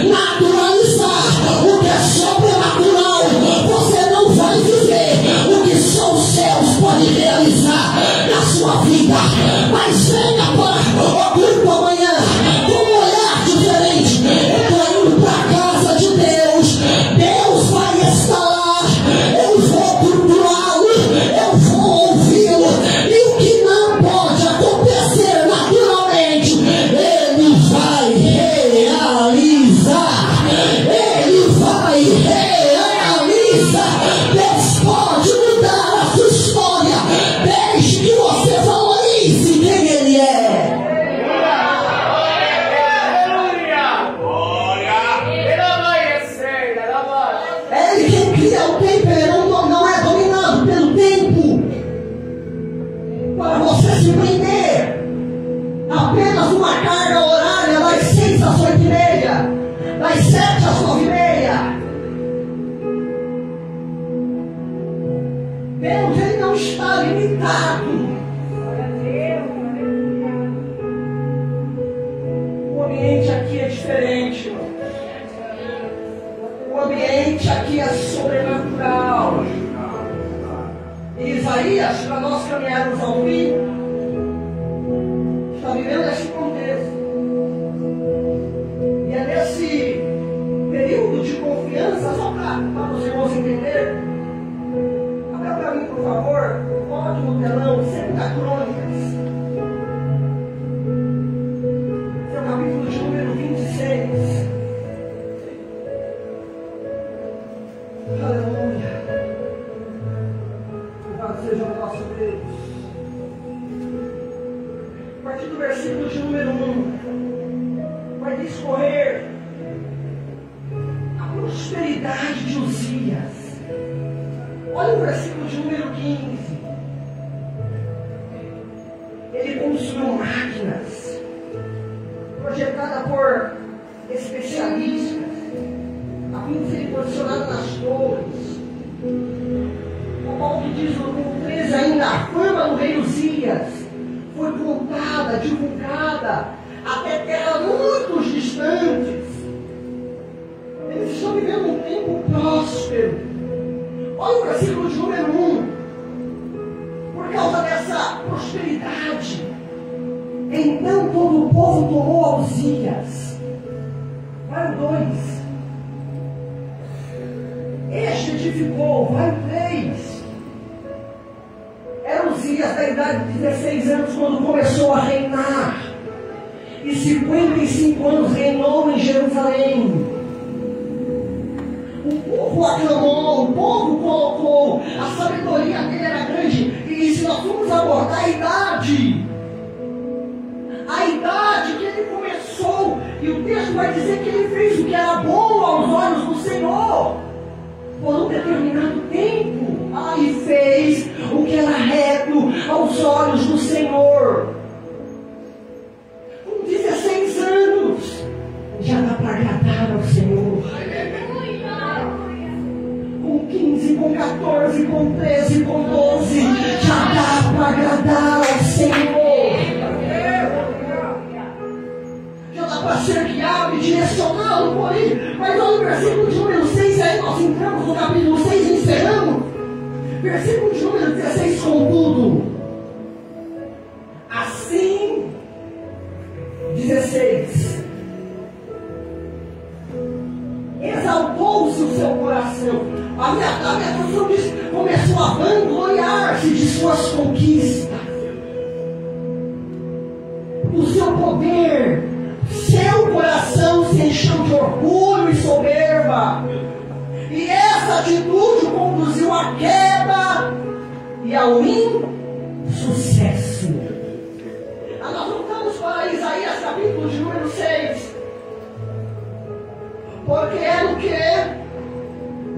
naturalizar o que é sobrenatural, você não vai viver o que só os céus podem realizar na sua vida. Mas venha para o culto amanhã com um olhar diferente. Eu estou indo para a casa de Deus, Deus vai estar lá, eu vou cultuá-lo, eu vou ouvi-lo, e o que não pode acontecer naturalmente, Ele vai realizar, Ele vai realizar. Deus pode mudar a sua história, desde que você valorize quem Ele é. apenas uma carga horária das 6 às 8h30, das 7 às 9h30. Deus, Ele não está limitado. O ambiente aqui é diferente, irmão. O ambiente aqui é sobrenatural. E Isaías, para nós caminharmos ao fim, está vivendo esse contexto. E é nesse período de confiança, só para os irmãos entenderem. Abre para mim, por favor, coloque no telão 2 Crônicas. Esse é o capítulo de número 26. Aleluia. Louvado seja o nosso Deus. A partir do versículo de número 1, vai discorrer a prosperidade de Uzias. Olha o versículo de número 15. Ele construiu máquinas projetadas por especialistas, a fim de ser posicionada nas torres. O Paulo que diz no 13 ainda, a fama do rei Uzias foi contada, divulgada até terras muito distantes. Eles estão vivendo um tempo próspero. Olha o versículo de número 1. Por causa dessa prosperidade, então todo o povo tomou a Uzias. Vai o 2. Este edificou. Vai o 3. Era Uzias da idade de 16 anos quando começou a reinar. E 55 anos reinou em Jerusalém. O povo aclamou, o povo colocou, a sabedoria dele era grande. E se nós formos abordar a idade que ele começou, e o texto vai dizer que ele fez o que era bom aos olhos do Senhor, por um determinado tempo, e fez o que era reto aos olhos do Senhor. Com 16 anos, já dá para agradar ao Senhor. Com 15, com 14, com 13, com 12, já dá para agradar ao Senhor. Já dá para ser guiado e direcionado por Ele. Mas olha o versículo de número 6, e aí nós entramos no capítulo 6 e encerramos. Versículo de número 16, contudo. Assim, 16. Exaltou-se o seu coração. A minha tradução diz: começou a vangloriar-se de suas conquistas, do seu poder. Seu coração se encheu de orgulho e soberba. E essa atitude o conduziu à queda e ao insucesso. Nós voltamos para Isaías capítulo de número 6. Porque é o que?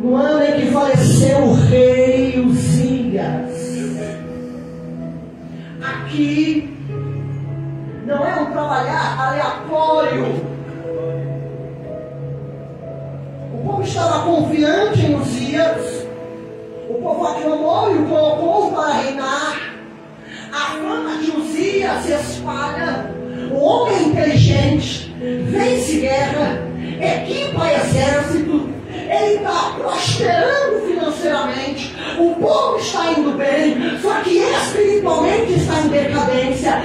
No ano em que faleceu o rei Uzias. Aqui não é um trabalhar aleatório. O povo estava confiante em Uzias. O povo aclamou e o colocou para reinar. A fama de Uzias se espalha. O homem inteligente vence guerra, equipa exército. Ele está prosperando financeiramente, o povo está indo bem, só que espiritualmente está em decadência,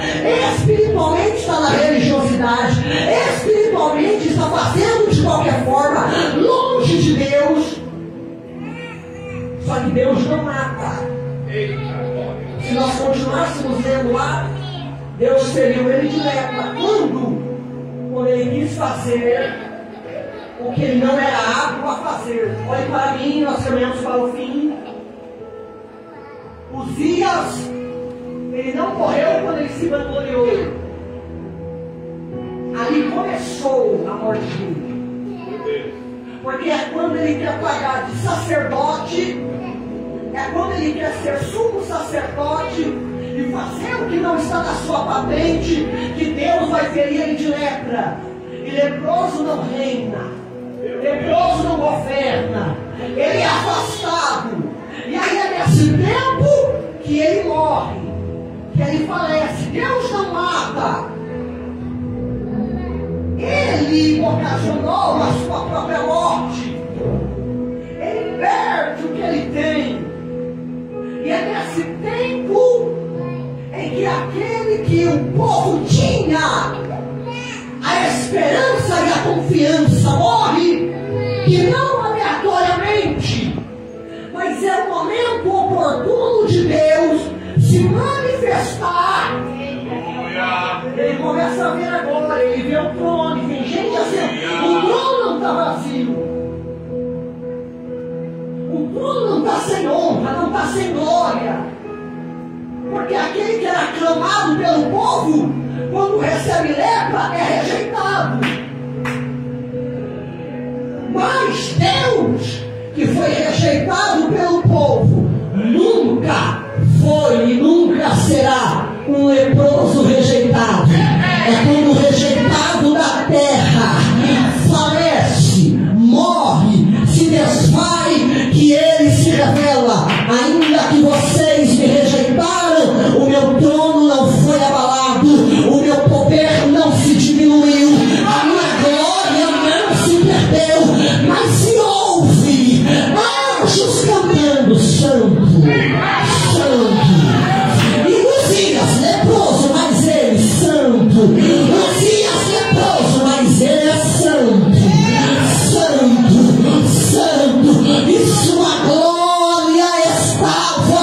espiritualmente está na religiosidade, espiritualmente está fazendo de qualquer forma, longe de Deus. Só que Deus não mata. Se nós continuássemos lendo lá, Deus feriu ele de lepra. Quando ele quis fazer o que ele não era apto a fazer. Olhe para mim, nós caminhamos para o fim. Uzias, ele não morreu quando ele se vangloriou. Ali começou a morte dele. Porque é quando ele quer pagar de sacerdote, é quando ele quer ser sumo sacerdote, e fazer o que não está na sua patente, que Deus vai ferir ele de lepra. E leproso não reina, leproso não governa, ele é afastado. E aí é nesse tempo que ele morre, que ele falece. Deus não mata, ele ocasionou a sua própria morte. Ele perde o que ele tem. E é nesse tempo em que aquele que o povo tinha a esperança e a confiança morre, que não aleatoriamente, mas é o momento oportuno de Deus se manifestar. Ele começa a ver agora, ele vê o trono, tem gente assim, o trono não está vazio, o trono não está sem honra, não está sem glória, porque aquele que era aclamado pelo povo, quando recebe lepra, é rejeitado. Mas Deus, que foi rejeitado pelo povo, nunca foi e nunca será um leproso rejeitado. É quando o rejeitado da terra falece, morre, se desfaz, que ele se revela. Ainda que vocês me rejeitaram, o meu trono não foi abalado, o meu poder não se diminuiu, a minha glória não se perdeu, mas se ouve anjos cantando santo, santo. E Uzias leproso, mas ele santo. Uzias leproso, mas ele é santo, santo, santo. E sua glória estava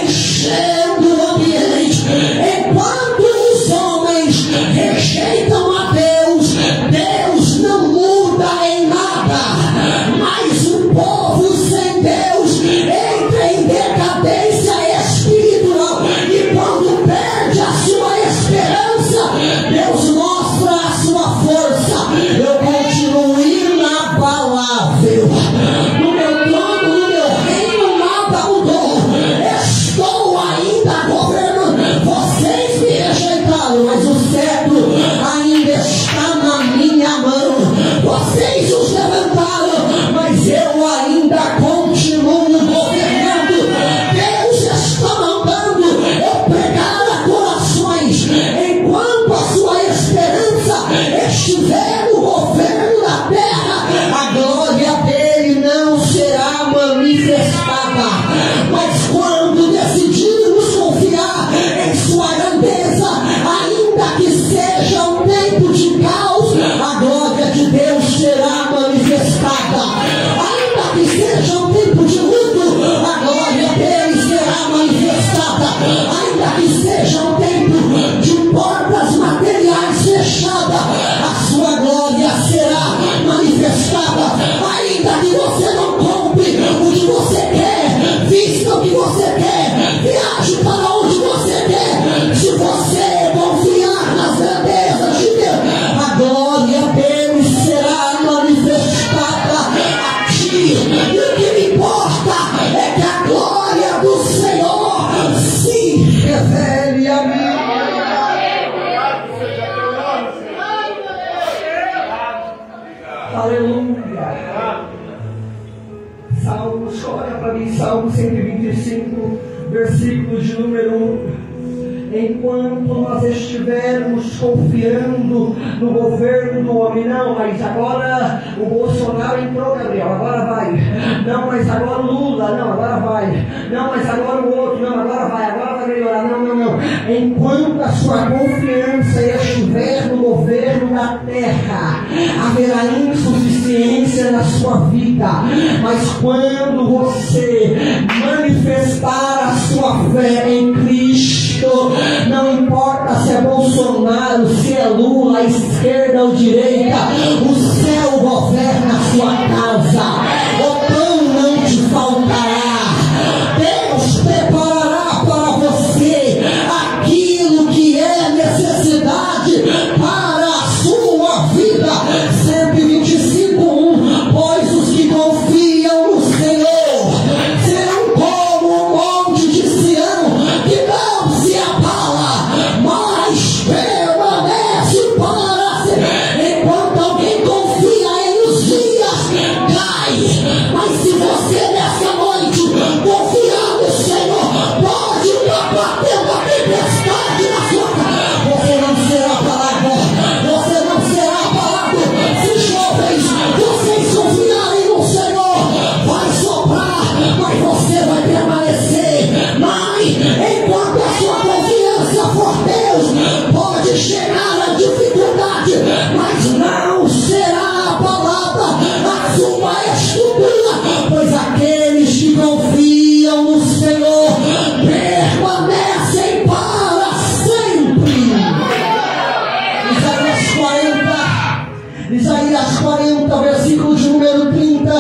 enchendo o ambiente. Enquanto os homens rejeitam a Deus, Deus não muda em nada. Mas o povo sem Deus entra em decadência espiritual. E quando perde a sua esperança, Deus mostra a sua força. Eu continuo inabalável. No meu trono, no meu reino, nada mudou. Estou ainda governando. Vocês me rejeitaram, mas o cetro ainda está na minha mão. Vocês os levantaram, mas eu ainda continuo governando. Deus está mandando eu pregar a corações. Enquanto a sua esperança estiver no governo da terra, a glória dele não será manifestada. Mas quando decidirmos confiar em sua grandeza, ainda que seja um tempo de caos, a glória de Deus será manifestada. Ainda que seja um tempo de luto, a glória dele será manifestada. Ainda que seja um tempo de portas materiais fechadas, a sua glória será manifestada. Ainda que você não compre o que você quer, vista o que você quer, viaje para onde você quer, se você confiar nas grandezas de Deus, a glória dele será manifestada aqui. E o que me importa é que a glória do Senhor se revele a mim. Aleluia. Salmos, olha para mim, Salmo 125, versículo de número 1. Enquanto nós estivermos confiando no governo do homem, não, mas agora o Bolsonaro entrou, Gabriel, agora vai. Não, mas agora o Lula, não, agora vai. Não, mas agora o outro, não, agora vai melhorar. Não, não, não. Enquanto a sua confiança estiver no governo da terra, haverá insuficiência na sua vida. Mas quando você manifestar a sua fé em Cristo, não importa se é Bolsonaro, se é Lula, a esquerda ou direita, o céu governa a sua casa. O pão não te faltará. Deus preparará para você aquilo que é necessidade para a sua vida. 125:1. Pois os que confiam no Senhor serão como o monte de Sião, que não se Deus. Pode chegar a dificuldade, mas não será abalada a sua estrutura, pois aqueles que confiam no Senhor permanecem para sempre. Isaías 40, versículo de número 30.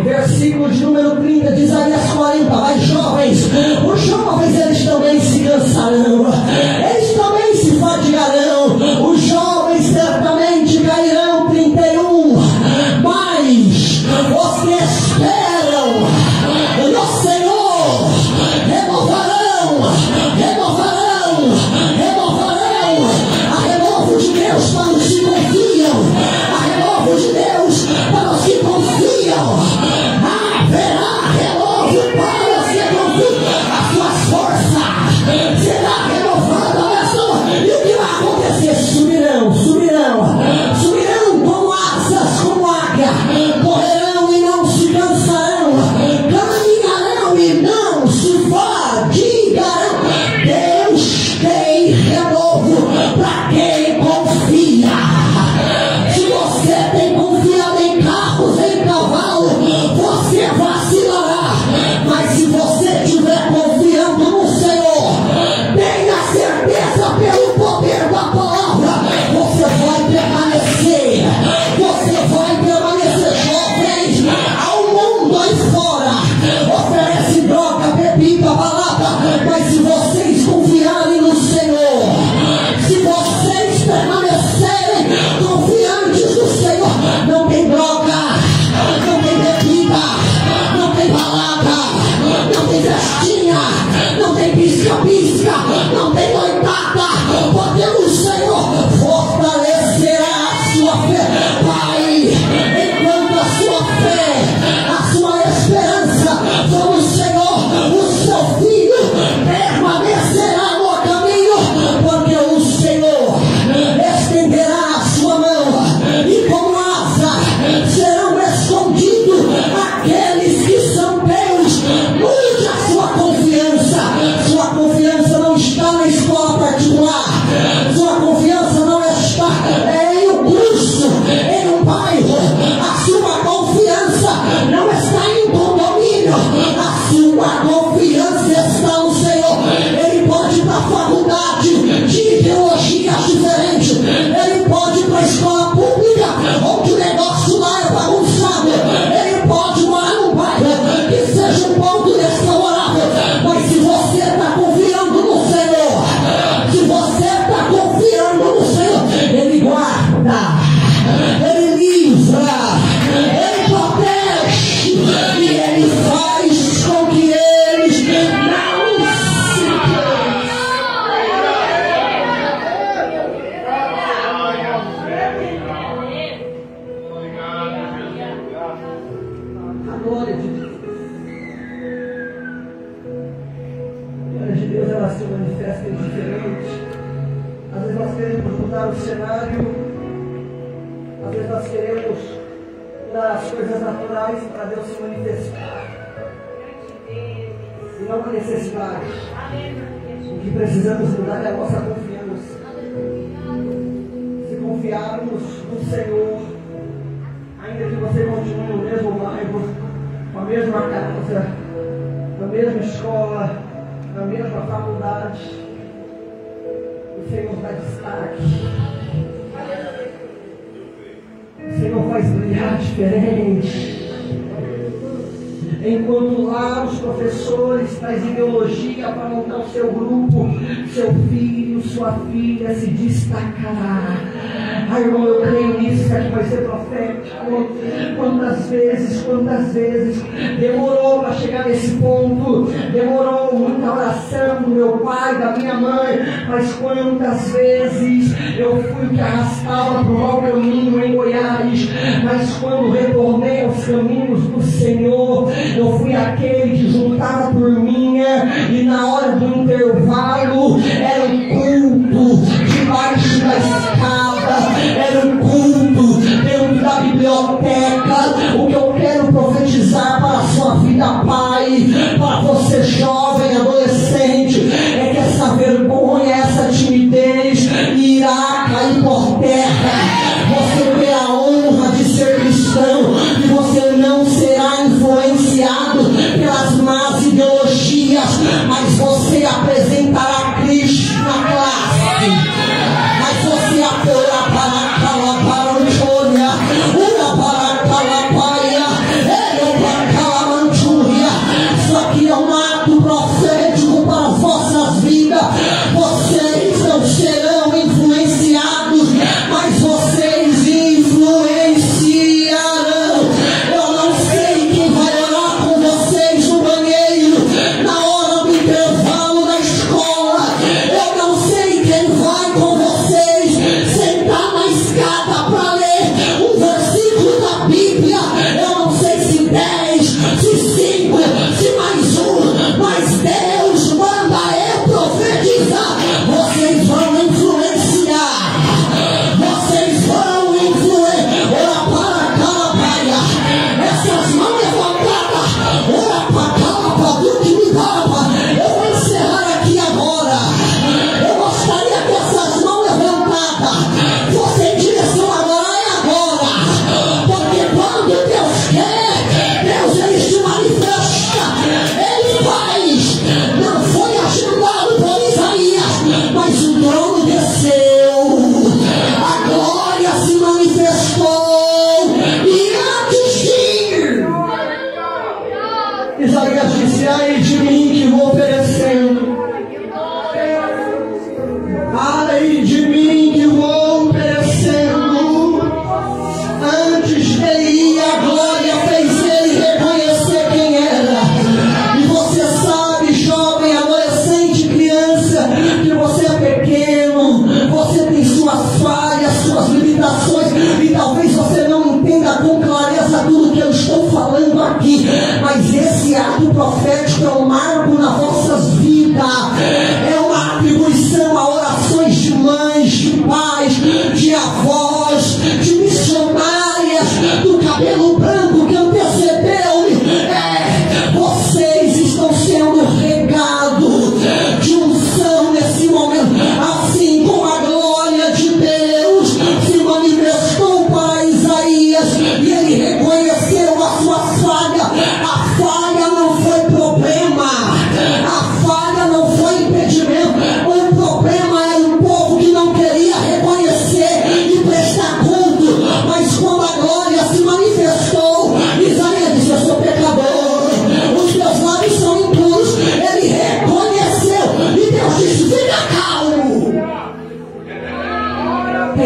Versículo de número 30 de Isaías 40. Mas jovens, os jovens eles também se cansarão, eles também se fadigarão, os jovens certamente cairão. 31. Mas os que esperam no Senhor renovarão. A renovo de Deus para os que confiam, a renovo de Deus para os que confiam. Haverá renovo para os que confiam. As suas forças será renovada nessa hora. E o que vai acontecer? Subirão como asas, como águia, correrão e não se cansarão, caminharão e não se fadigarão. Deus tem renovo para quem confia. Se você tem confiado em carros, em cavalo, você vacilará. Mas se você estiver confiando no Senhor, tenha certeza pelo poder da palavra, você vai permanecer. Jovens, ao mundo aí fora oferece droga, bebida, balada, mas se vocês confiarem no Senhor, se vocês permanecerem confiantes no Senhor, não tem droga, não tem bebida, não tem balada, não tem festinha, não tem pisca-pisca, não tem noitada, porque o Senhor fortalecerá a sua fé. Pai, enquanto a sua fé, a sua esperança for no Senhor, o seu filho permanecerá no caminho, porque o Senhor estenderá a sua mão e como asa serão escondidos aqueles que são teus. Mude a sua confiança. Sua confiança não está na escola particular, sua confiança não está em um curso, em um bairro, a sua confiança não está em um condomínio, a sua confiança está no Senhor. Ele pode ir para a faculdade de ideologias diferentes, ele pode ir para a escola pública onde o negócio lá é bagunçado, ele pode morar num bairro que seja um ponto desfavorável, mas se você está confiando no Senhor, se você está confiando no Senhor, ele guarda, ele livra, ele protege e ele faz com que eles não se cansem. A glória de Deus. A glória de Deus, ela se manifesta em diferente. Às vezes nós queremos mudar o cenário, às vezes nós queremos mudar as coisas naturais para Deus se manifestar. E não a necessidade. O que precisamos mudar é a nossa confiança. Se confiarmos no Senhor, ainda que você continue no mesmo bairro, com a mesma casa, na mesma escola, na mesma faculdade, o Senhor dá destaque. O Senhor faz brilhar diferente. Enquanto lá os professores trazem ideologia para montar o seu grupo, seu filho, sua filha se destacará. Ai, irmão, eu creio nisso, isso aqui vai ser profético. Quantas vezes demorou para chegar nesse ponto, demorou muita oração do meu pai, da minha mãe, mas quantas vezes eu fui o que arrastava para o mau caminho em Goiás, mas quando retornei aos caminhos do Senhor, eu fui aquele que juntava a turminha e na hora do intervalo era um culto debaixo da escada, era um culto dentro da biblioteca. O que eu quero profetizar para a sua vida, pai, para você jovem, adolescente, é que essa vergonha, essa timidez,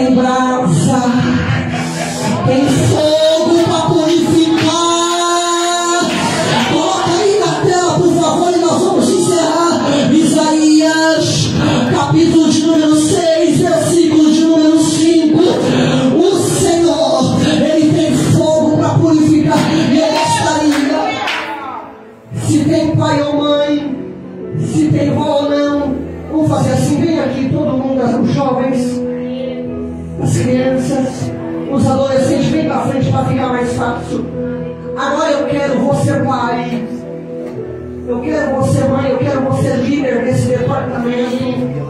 tem brasa, tem fogo para purificar. Coloca aí na tela, por favor, e nós vamos encerrar. Isaías, capítulo de número 6, versículo de número 5. O Senhor, Ele tem fogo para purificar. E eu gostaria, se tem pai ou mãe, se tem vó ou não, vamos fazer assim, vem aqui todo mundo, os jovens, as crianças, os adolescentes, vem para frente para ficar mais fácil. Agora eu quero você pai, eu quero você mãe, eu quero você líder desse departamento,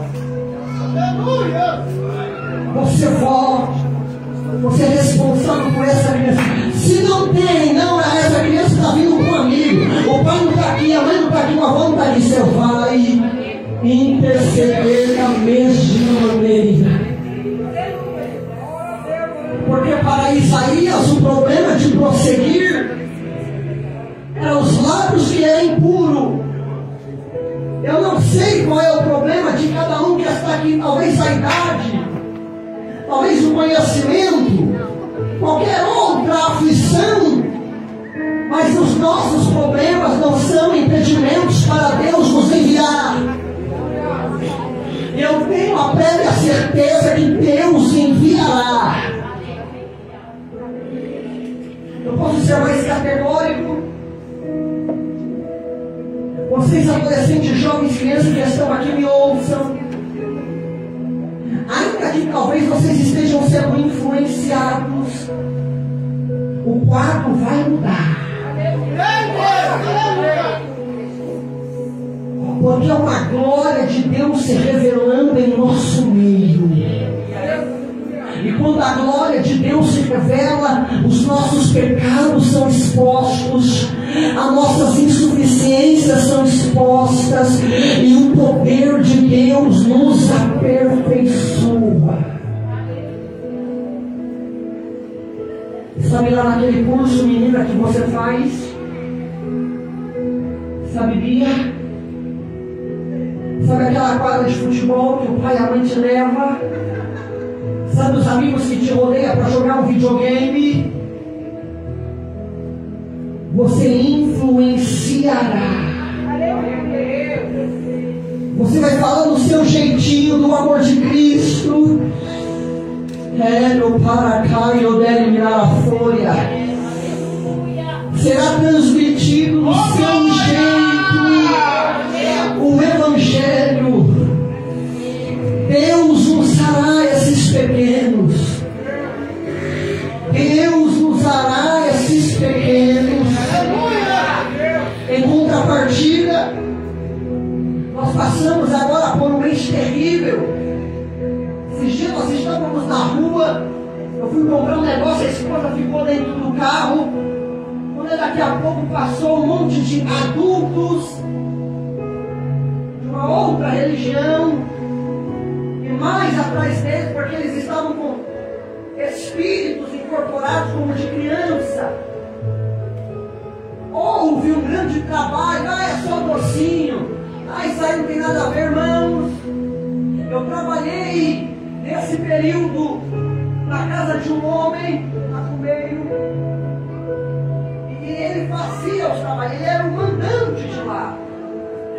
você vó, você é responsável por essa criança. Se não tem, não, essa criança está vindo com um amigo, o pai não está aqui, a mãe não está aqui, a avó não está aqui, você vai interceder da mesma maneira. Porque para Isaías o problema de prosseguir era os lábios que eram impuros. Eu não sei qual é o problema de cada um que está aqui, talvez a idade, talvez o conhecimento, qualquer outra aflição, mas os nossos problemas não são impedimentos para Deus nos enviar. Eu tenho a prévia certeza que Deus enviará. Eu posso ser mais categórico. Vocês adolescentes, jovens, crianças que estão aqui me ouçam. Ainda que talvez vocês estejam sendo influenciados, o quadro vai mudar. Porque é uma glória de Deus se revelando em nosso meio. E quando a glória de Deus se revela, os nossos pecados são expostos, as nossas insuficiências são expostas, e o poder de Deus nos aperfeiçoa. Sabe lá naquele curso, menina, que você faz? Sabe, Bia? Sabe aquela quadra de futebol que o pai e a mãe te leva? Sabe os amigos que te rodeiam para jogar um videogame? Você influenciará. Você vai falar do seu jeitinho do amor de Cristo. No paracaio deve mirar a folha. Será transmitido do seu jeito o Evangelho. Deus usará esses pequenos. Deus usará esses pequenos. Em contrapartida, nós passamos agora por um mês terrível. Esses dias nós estávamos na rua, eu fui comprar um negócio, a esposa ficou dentro do carro. Quando daqui a pouco passou um monte de adultos de uma outra religião, e mais atrás deles, porque eles estavam com espíritos incorporados como de criança. Houve um grande trabalho, é só docinho, isso aí não tem nada a ver, irmãos. Eu trabalhei nesse período na casa de um homem, lá no meio, e ele fazia os trabalhos, ele era o mandante de lá.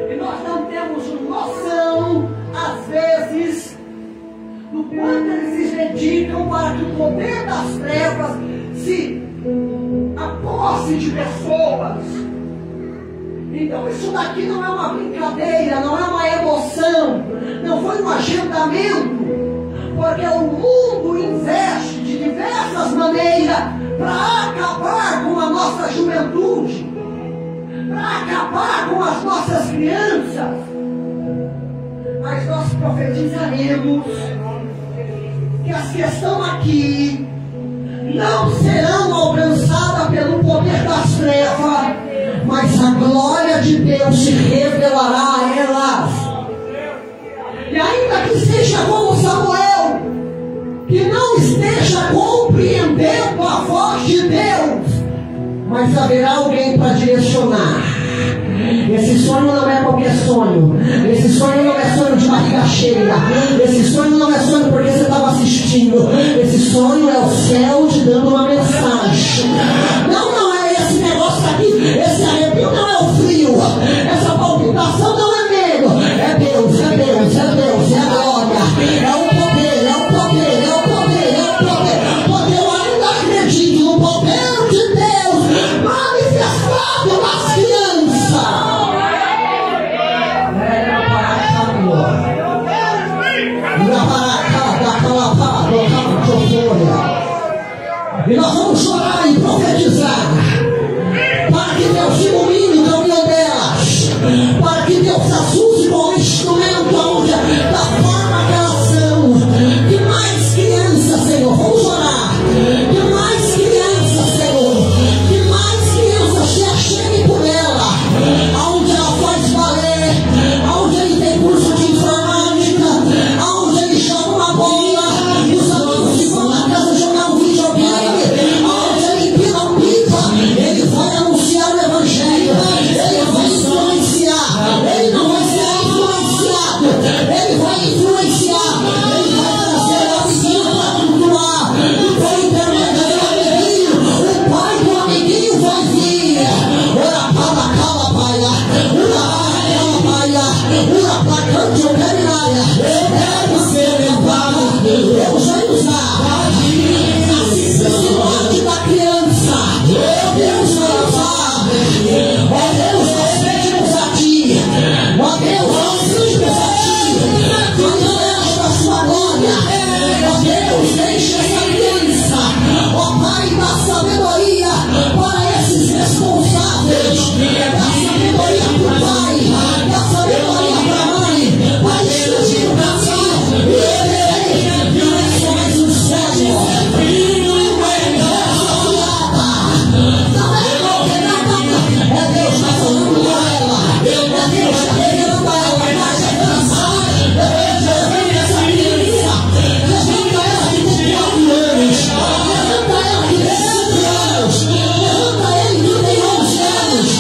E nós não temos noção, às vezes, do quanto eles se dedicam para que o poder das trevas se aposse de pessoas. Então isso daqui não é uma brincadeira, não é uma emoção, não foi um agendamento, porque o mundo investe de diversas maneiras para acabar com a nossa juventude, para acabar com as nossas crianças. Mas nós profetizaremos que as que estão aqui não serão alcançadas pelo poder das trevas, mas a glória de Deus se revelará a elas. E ainda que seja como Samuel, que não esteja compreendendo a voz de Deus, mas haverá alguém para direcionar. Esse sonho não é qualquer sonho. Esse sonho não é sonho de barriga cheia. Esse sonho não é sonho porque você estava assistindo gatilho. Esse sonho é o céu te dando uma mensagem. Não é esse negócio aqui. Esse arrepio não é o frio. Essa palpitação não é medo. É Deus, é Deus, é Deus, é a glória. É o poder, é o poder, é o poder, é o poder. Porque eu ainda acredito no poder de Deus manifestado nas crianças. E nós vamos chorar e profetizar para que Deus ilumine o caminho delas, para que Deus as use como instrumento onde, da forma que elas são. Que mais crianças, Senhor, vamos orar. Que mais crianças, Senhor, que mais crianças se acheguem por ela, aonde ela faz balé, aonde ele tem curso de informática, aonde ele joga uma bola, e os amigos que vão na casa jogar um videogame, aonde ele pila um pipa, ele vai anunciar o evangelho, ele vai influenciar, ele não vai ser influenciado, ele vai influenciar, ele vai trazer a visão para cultuar, e por intermédio do amiguinho, o pai do amiguinho vai vir. Ora para cala paia, ora paia, ora para cante o perinária. Deve ser levado, Deus vai usar a simplicidade da criança. Deus vai usar. Ó Deus, nós pedimos a ti. Ó Deus, nós pedimos a ti. Manifesta a sua glória. Ó Deus, deixa essa criança, ó Pai, dá sabedoria para esses responsáveis. Dá sabedoria para o pai, dá sabedoria para a mãe, para expandir o casal. E direções do céu. É Deus que está falando com ela. É Deus que está pegando ela. Mas é cansar. Levanta essa criança. Levanta ela que tem 4 anos. Levanta ela que tem 5 anos. Levanta ele que tem 11 anos.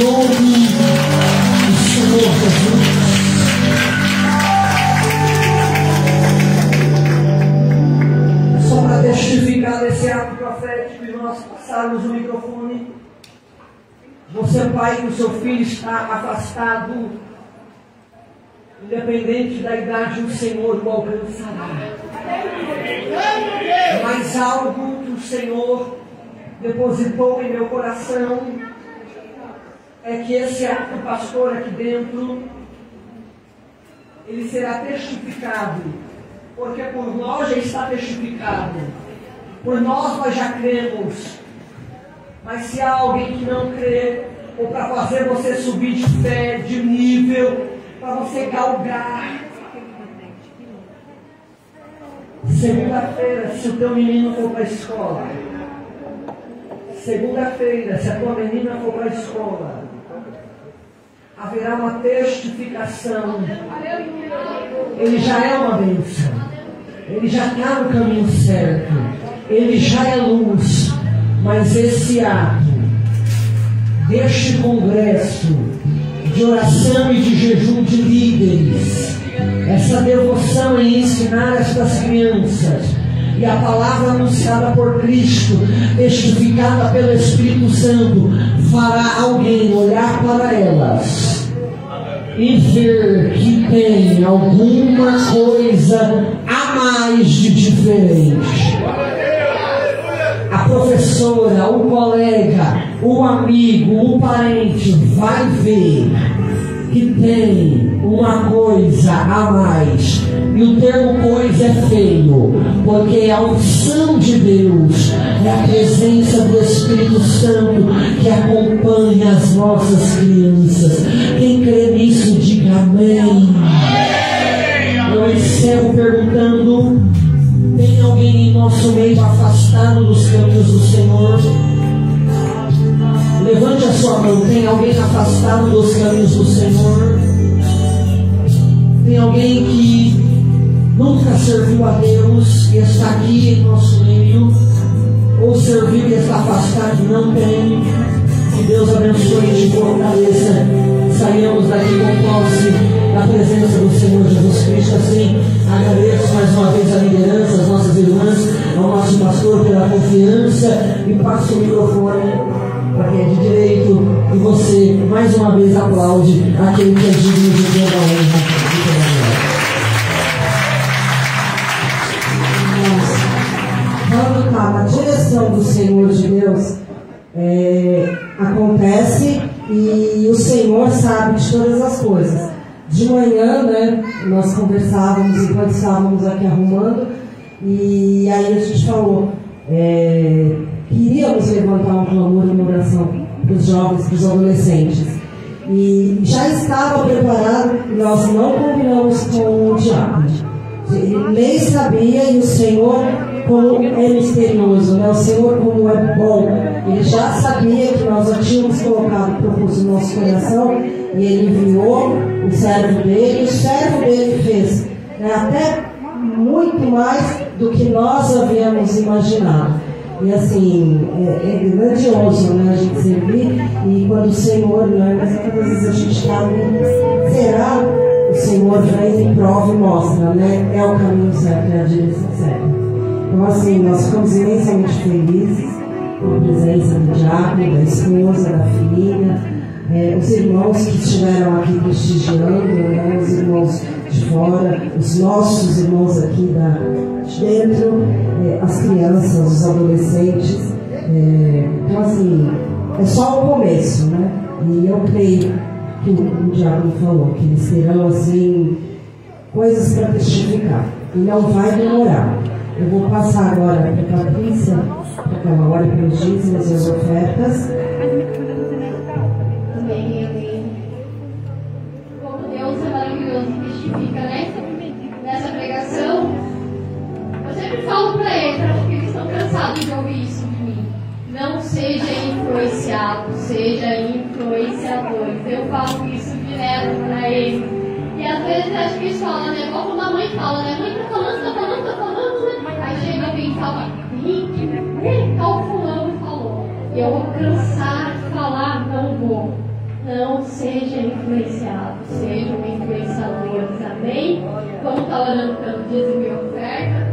nome do Senhor Jesus. Só para testificar desse ato profético e nós passarmos o microfone. Você, pai, que o seu filho está afastado, independente da idade, o Senhor o alcançará. Mas algo que o Senhor depositou em meu coração é que esse ato pastor aqui dentro, ele será testificado, porque por nós já está testificado, por nós já cremos. Mas se há alguém que não crê, ou para fazer você subir de fé, de nível, para você galgar. Segunda-feira, se o teu menino for para a escola. Segunda-feira, se a tua menina for para a escola, haverá uma testificação. Ele já é uma bênção. Ele já está no caminho certo. Ele já é luz. Mas esse ato, deste congresso de oração e de jejum de líderes, essa devoção em ensinar estas crianças, e a palavra anunciada por Cristo, testificada pelo Espírito Santo, fará alguém olhar para elas e ver que tem alguma coisa a mais de diferente. A professora, o colega, o amigo, o parente vai ver que tem uma coisa a mais. E o termo coisa é feio, porque a unção de Deus é a presença do Espírito Santo que acompanha as nossas crianças. Quem crê nisso, diga amém. Eu encerro perguntando: tem alguém em nosso meio afastado dos caminhos do Senhor? Levante a sua mão. Tem alguém afastado dos caminhos do Senhor? Tem alguém que nunca serviu a Deus e está aqui em nosso meio? Ou serviu e está afastado? Não tem. Que Deus abençoe e te fortaleça. Saímos daqui com posse da presença do Senhor Jesus Cristo. Assim, agradeço mais uma vez a liderança, as nossas irmãs, ao nosso pastor pela confiança, e passo o microfone para quem é de direito, e você mais uma vez aplaude aquele que é digno de toda a honra e toda a glória. Quando está na direção do Senhor de Deus, acontece, e o Senhor sabe de todas as coisas. De manhã, né, nós conversávamos enquanto estávamos aqui arrumando, e aí a gente falou, queríamos levantar um clamor e uma oração para os jovens, para os adolescentes, e já estava preparado. Nós não combinamos com o diabo, ele nem sabia, e o Senhor, como é misterioso, né? O Senhor, como é bom, ele já sabia que nós já tínhamos colocado o propósito no nosso coração, e ele enviou o servo dele, e o servo dele fez, né, até muito mais do que nós havíamos imaginado. E assim, é grandioso, né, a gente servir, e quando o Senhor, né, mas às vezes a gente está ali, será? O Senhor vem e prova e mostra, né, é o caminho certo, é a direção certa. Então assim, nós ficamos imensamente felizes com a presença do diácono, da esposa, da filha, os irmãos que estiveram aqui prestigiando, né, os irmãos de fora, os nossos irmãos aqui de dentro, as crianças, os adolescentes. Então assim, é só o começo, né? E eu creio que o diácono falou que eles terão assim coisas para testificar, e não vai demorar. Eu vou passar agora para a Patrícia, para que ela olhe para os dízimos e as ofertas. Amém. Como Deus é maravilhoso e testifica nessa pregação, eu sempre falo para eles, acho que eles estão cansados de ouvir isso de mim. Não seja influenciado, seja influenciador. Eu falo isso direto para eles. E às vezes acho que eles falam, né? Igual quando a mãe fala, né? Mãe tá falando, né? Aí chega alguém e fala, tal fulano falou. E eu vou cansar de falar, não vou. Não seja influenciado, sejam influenciadores, amém? Vamos estar orando pelo dízimo e oferta.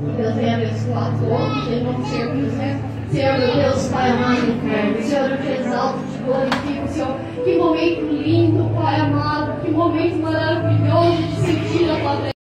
Que Deus venha abençoar todos, em nome do Senhor Jesus. Senhor, meu Deus, Pai amado e eterno, Senhor, eu te exalto, te glorifico, Senhor. Que momento lindo, Pai amado, que momento maravilhoso de sentir a tua presença.